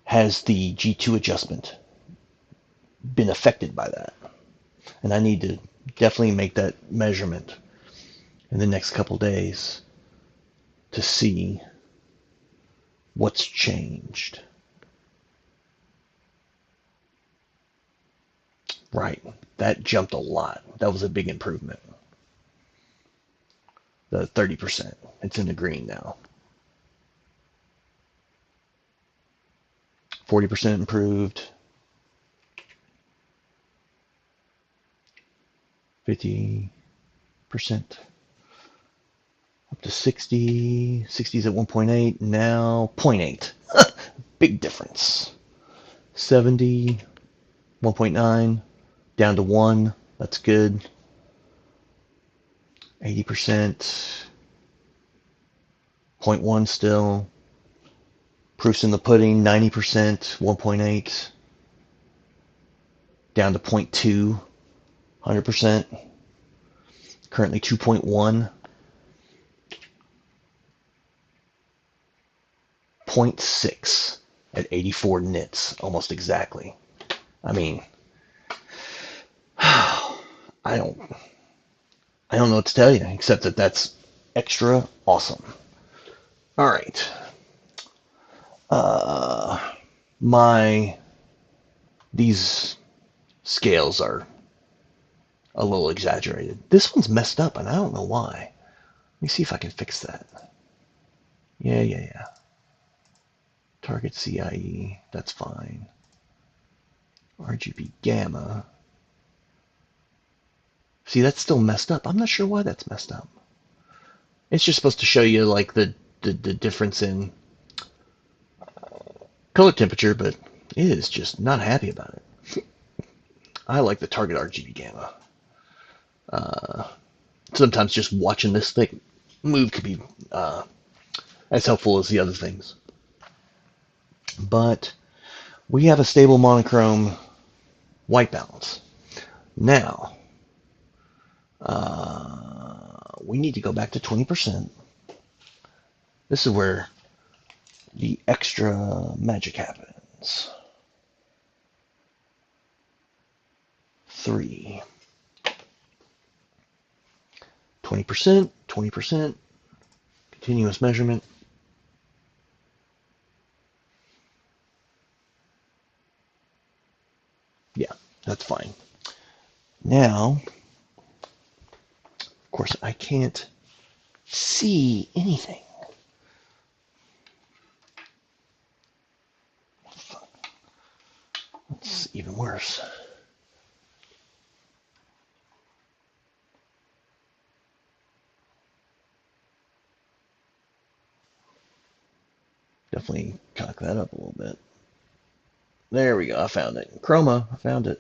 has the G2 adjustment been affected by that? And I need to definitely make that measurement in the next couple days to see what's changed. Right, that jumped a lot. That was a big improvement. The 30%, it's in the green now. 40% improved. 50%. Up to 60. 60's at 1.8. Now 0.8. Big difference. 70. 1.9. Down to 1. That's good. 80%. 0.1 still. Proofs in the pudding. 90%. 1.8. Down to 0.2. 100%. Currently 2.1. 0.6 at 84 nits, almost exactly. I mean, I don't know what to tell you except that that's extra awesome. All right. These scales are a little exaggerated. This one's messed up, and I don't know why. Let me see if I can fix that. Yeah. Target CIE, that's fine. RGB gamma. See, that's still messed up. I'm not sure why that's messed up. It's just supposed to show you like the difference in color temperature, but it is just not happy about it. I like the target RGB gamma. Sometimes just watching this thing move could be as helpful as the other things. But we have a stable monochrome white balance. Now, we need to go back to 20%. This is where the extra magic happens. 3. 20%, 20%, continuous measurement. Yeah, that's fine. Now, of course, I can't see anything. That's even worse. Definitely cock that up a little bit. There we go. I found it. Chroma. I found it.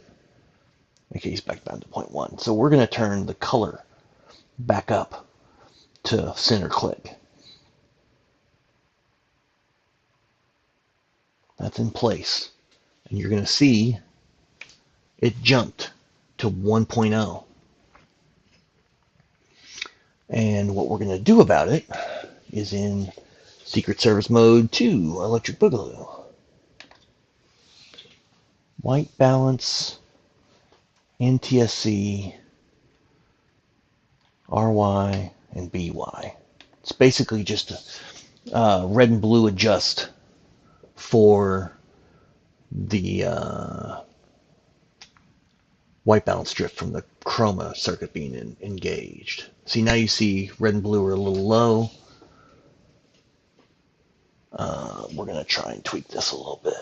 Okay, he's back down to 0.1. So we're going to turn the color back up to center click. That's in place. And you're going to see it jumped to 1.0. And what we're going to do about it is in Secret Service Mode 2, Electric Boogaloo. white balance, NTSC, RY, and BY. It's basically just a red and blue adjust for the white balance drift from the chroma circuit being engaged. See, now you see red and blue are a little low. We're going to try and tweak this a little bit.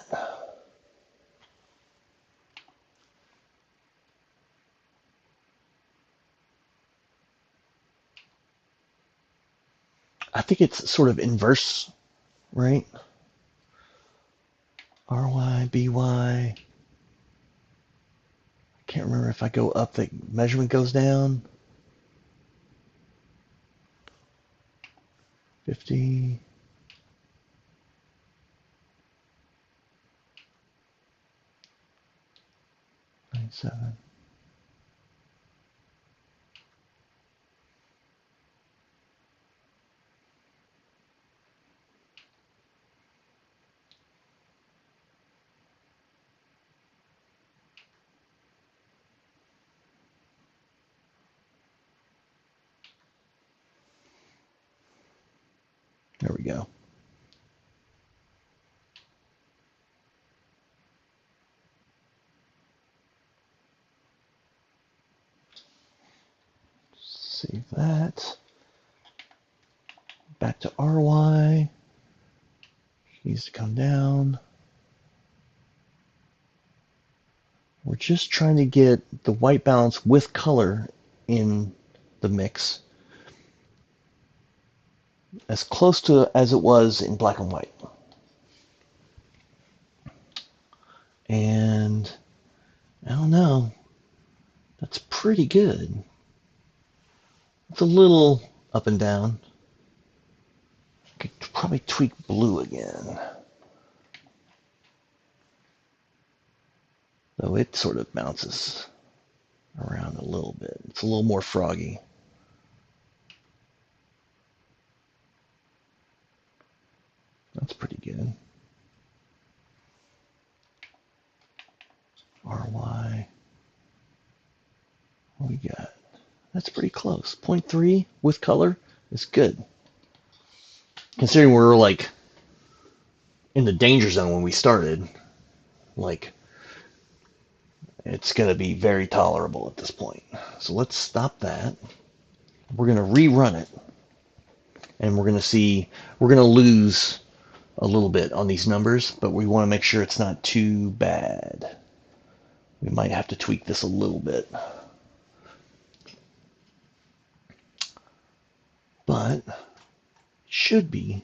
I think it's sort of inverse, right? RY, BY. I can't remember if I go up, the measurement goes down. 50. 97. There we go. Save that. Back to RY. Needs to come down. We're just trying to get the white balance with color in the mix as close to as it was in black and white. And I don't know, that's pretty good. It's a little up and down. Could probably tweak blue again. Though it sort of bounces around a little bit. It's a little more froggy. That's pretty good. RY. What we got? That's pretty close. 0.3 with color is good. Considering we're like in the danger zone when we started, like it's going to be very tolerable at this point. So let's stop that. We're going to rerun it. And we're going to see, we're going to lose a little bit on these numbers, but we want to make sure it's not too bad. We might have to tweak this a little bit. But it should be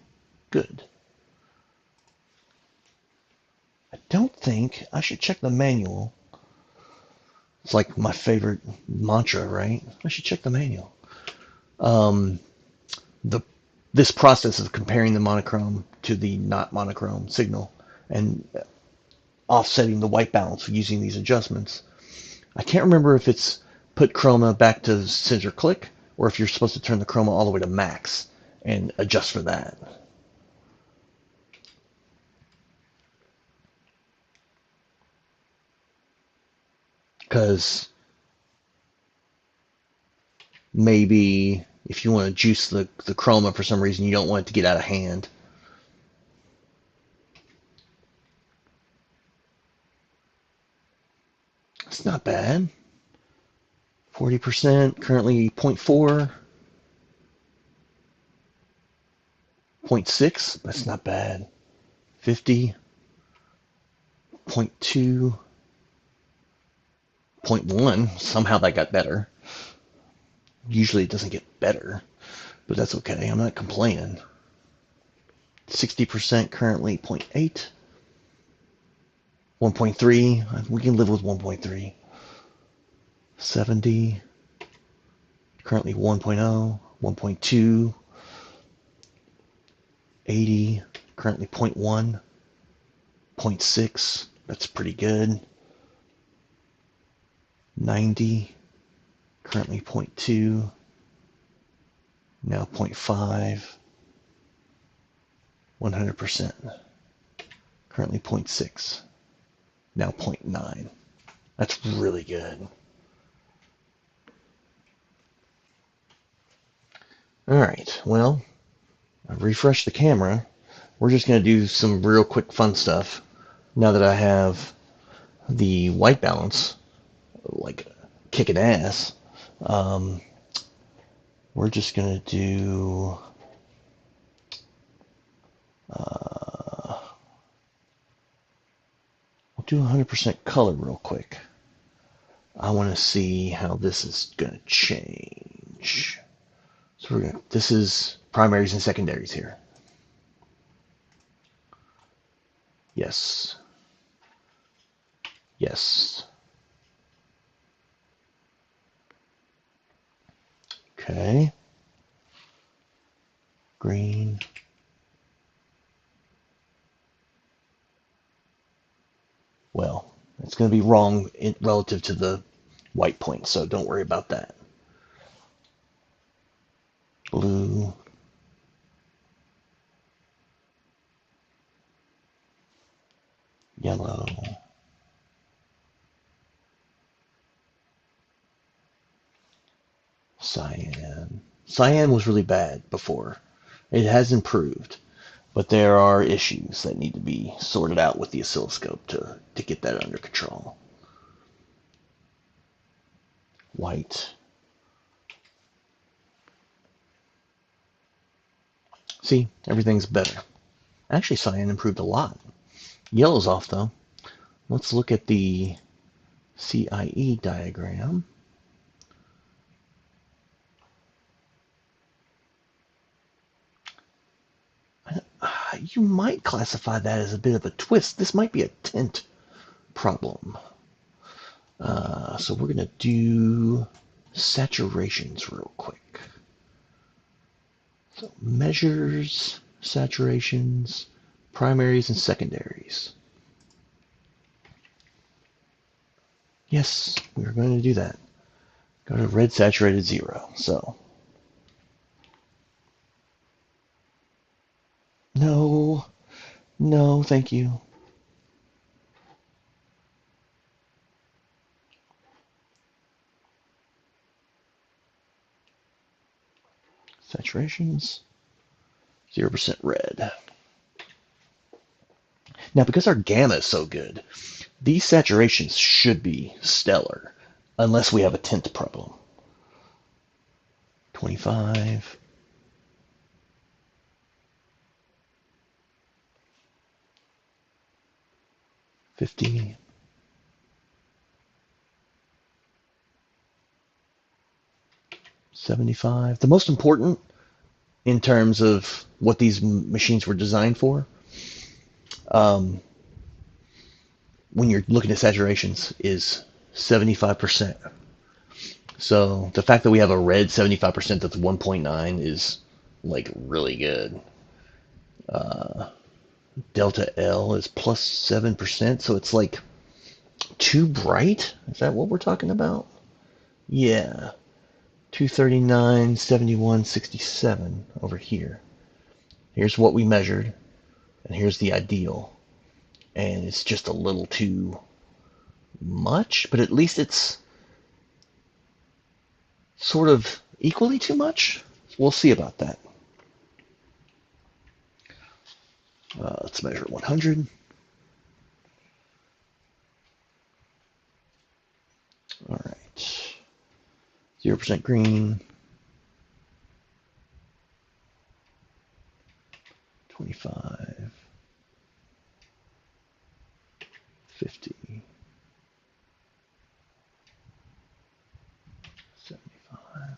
good. I don't think, I should check the manual. It's like my favorite mantra, right? I should check the manual. This process of comparing the monochrome to the not monochrome signal and offsetting the white balance using these adjustments. I can't remember if it's put chroma back to center click or if you're supposed to turn the chroma all the way to max and adjust for that. Because maybe if you want to juice the chroma for some reason, you don't want it to get out of hand. It's not bad. 40%, currently 0.4. 0.6, that's not bad. 50, 0.2, 0.1, somehow that got better. Usually it doesn't get better, but that's okay. I'm not complaining. 60% currently 0.8. 1.3, we can live with 1.3. 70, currently 1.0, 1.2. 80, currently 0.1. 0.6, that's pretty good. 90, currently 0.2. Now 0.5. 100%, currently 0.6. now 0.9. That's really good. All right, well, I've refreshed the camera. We're just going to do some real quick fun stuff now that I have the white balance, like kicking ass. Um, we're just going to do we'll do 100% color real quick. I want to see how this is going to change. So we're gonna, this is primaries and secondaries here. Yes. Yes. Okay. Green. Well, it's going to be wrong relative to the white point, so don't worry about that. Blue. Yellow. Cyan. Cyan was really bad before. It has improved, but there are issues that need to be sorted out with the oscilloscope to get that under control. White. See, everything's better. Actually, cyan improved a lot. Yellow's off, though. Let's look at the CIE diagram. You might classify that as a bit of a twist. This might be a tint problem. So we're going to do saturations real quick. So measures, saturations, primaries, and secondaries. Yes, we're going to do that. Go to red saturated 0. So no, no, thank you. Saturations, 0% red. Now, because our gamma is so good, these saturations should be stellar, unless we have a tint problem. 25. 50. 75. The most important in terms of what these machines were designed for, when you're looking at saturations, is 75%. So the fact that we have a red 75% that's 1.9 is like really good. Delta L is plus 7%, so it's like too bright. Is that what we're talking about? Yeah. 239, 71, 67 over here. Here's what we measured, and here's the ideal. And it's just a little too much, but at least it's sort of equally too much. We'll see about that. Let's measure 100. All right. 0% green. 25. 50. 75.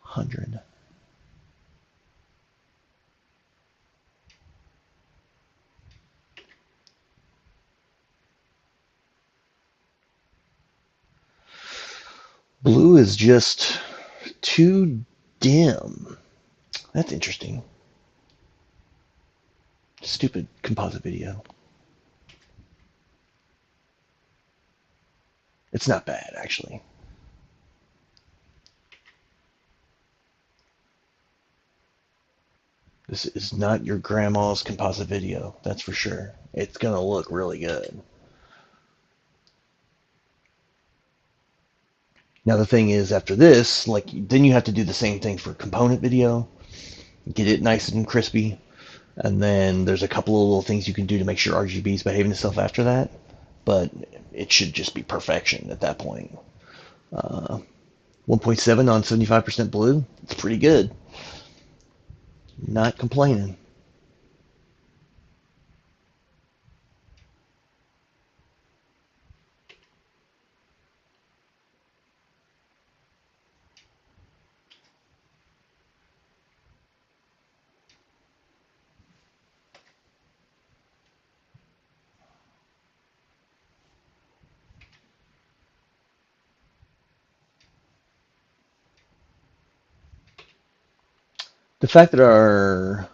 100. Blue is just too dim. That's interesting. Stupid composite video. It's not bad, actually. This is not your grandma's composite video, that's for sure. It's gonna look really good. Now the thing is, after this, like, then you have to do the same thing for component video, get it nice and crispy, and then there's a couple of little things you can do to make sure RGB is behaving itself after that, but it should just be perfection at that point. 1.7 on 75% blue, it's pretty good. Not complaining. The fact that our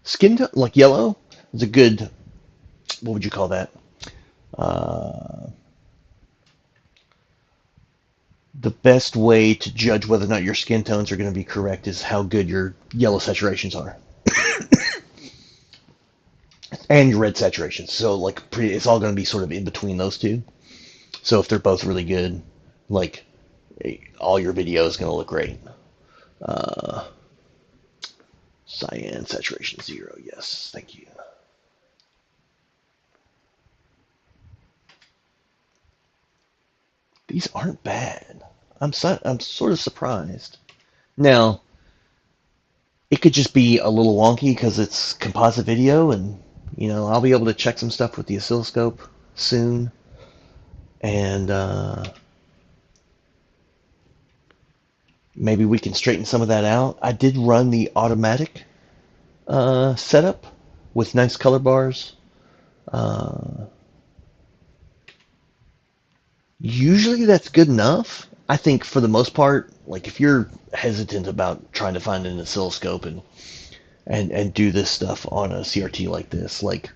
skin tone, like yellow, is a good, what would you call that? Uh, the best way to judge whether or not your skin tones are going to be correct is how good your yellow saturations are and your red saturations. So like it's all going to be sort of in between those two. So if they're both really good, like all your video is going to look great. Uh, Cyan saturation 0. Yes, thank you. These aren't bad. I'm sort of surprised. Now, it could just be a little wonky because it's composite video, and I'll be able to check some stuff with the oscilloscope soon, and maybe we can straighten some of that out. I did run the automatic setup with nice color bars. Uh, Usually that's good enough. I think for the most part, like if you're hesitant about trying to find an oscilloscope and do this stuff on a CRT like this, like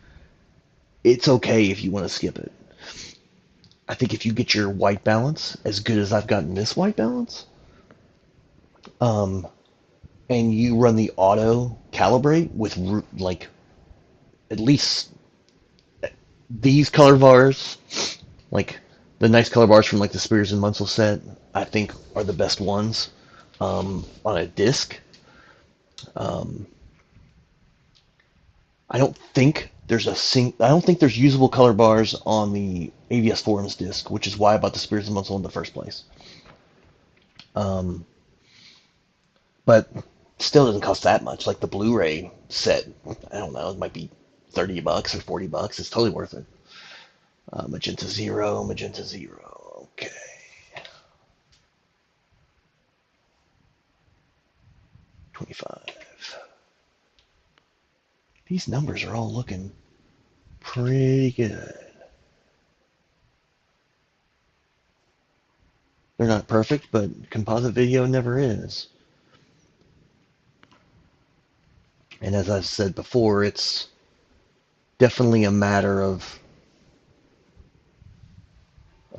it's okay if you want to skip it. I think if you get your white balance as good as I've gotten this white balance, um, and you run the auto calibrate with like at least these color bars, like the nice color bars from like the Spears and Munsell set, I think are the best ones on a disc. Um, I don't think I don't think there's usable color bars on the AVS Forums disc, which is why I bought the Spears and Munsell in the first place. Um, but still doesn't cost that much. Like the Blu-ray set, I don't know, it might be $30 or $40. It's totally worth it. Magenta zero, magenta zero. Okay. 25. These numbers are all looking pretty good. They're not perfect, but composite video never is. And as I've said before, it's definitely a matter of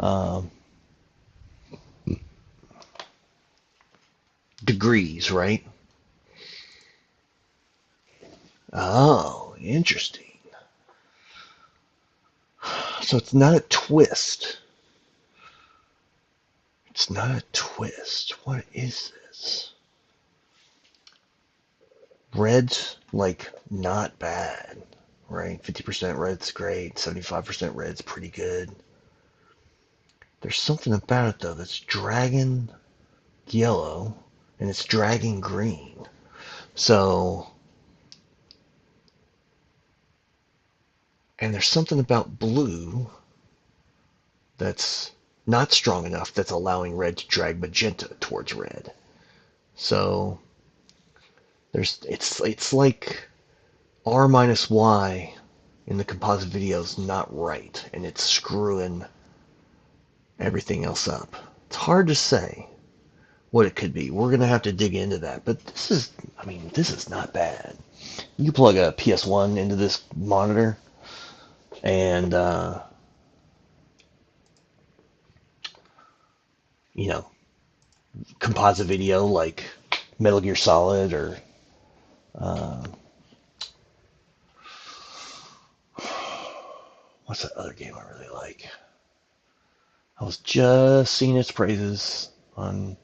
um, degrees, right? Oh, interesting. So it's not a twist. It's not a twist. What is this? Red's like not bad, right? 50% red's great. 75% red's pretty good. There's something about it though that's dragging yellow and it's dragging green. So, and there's something about blue that's not strong enough that's allowing red to drag magenta towards red. So it's like R minus Y in the composite video is not right, and it's screwing everything else up. It's hard to say what it could be. We're gonna have to dig into that, but this is not bad. You plug a PS1 into this monitor, and you know, composite video like Metal Gear Solid or What's that other game I really like? I was just seeing its praises on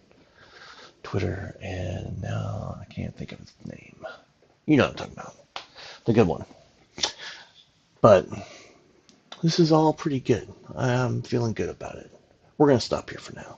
Twitter, and now I can't think of its name. You know what I'm talking about. The good one. But this is all pretty good. I'm feeling good about it. We're going to stop here for now.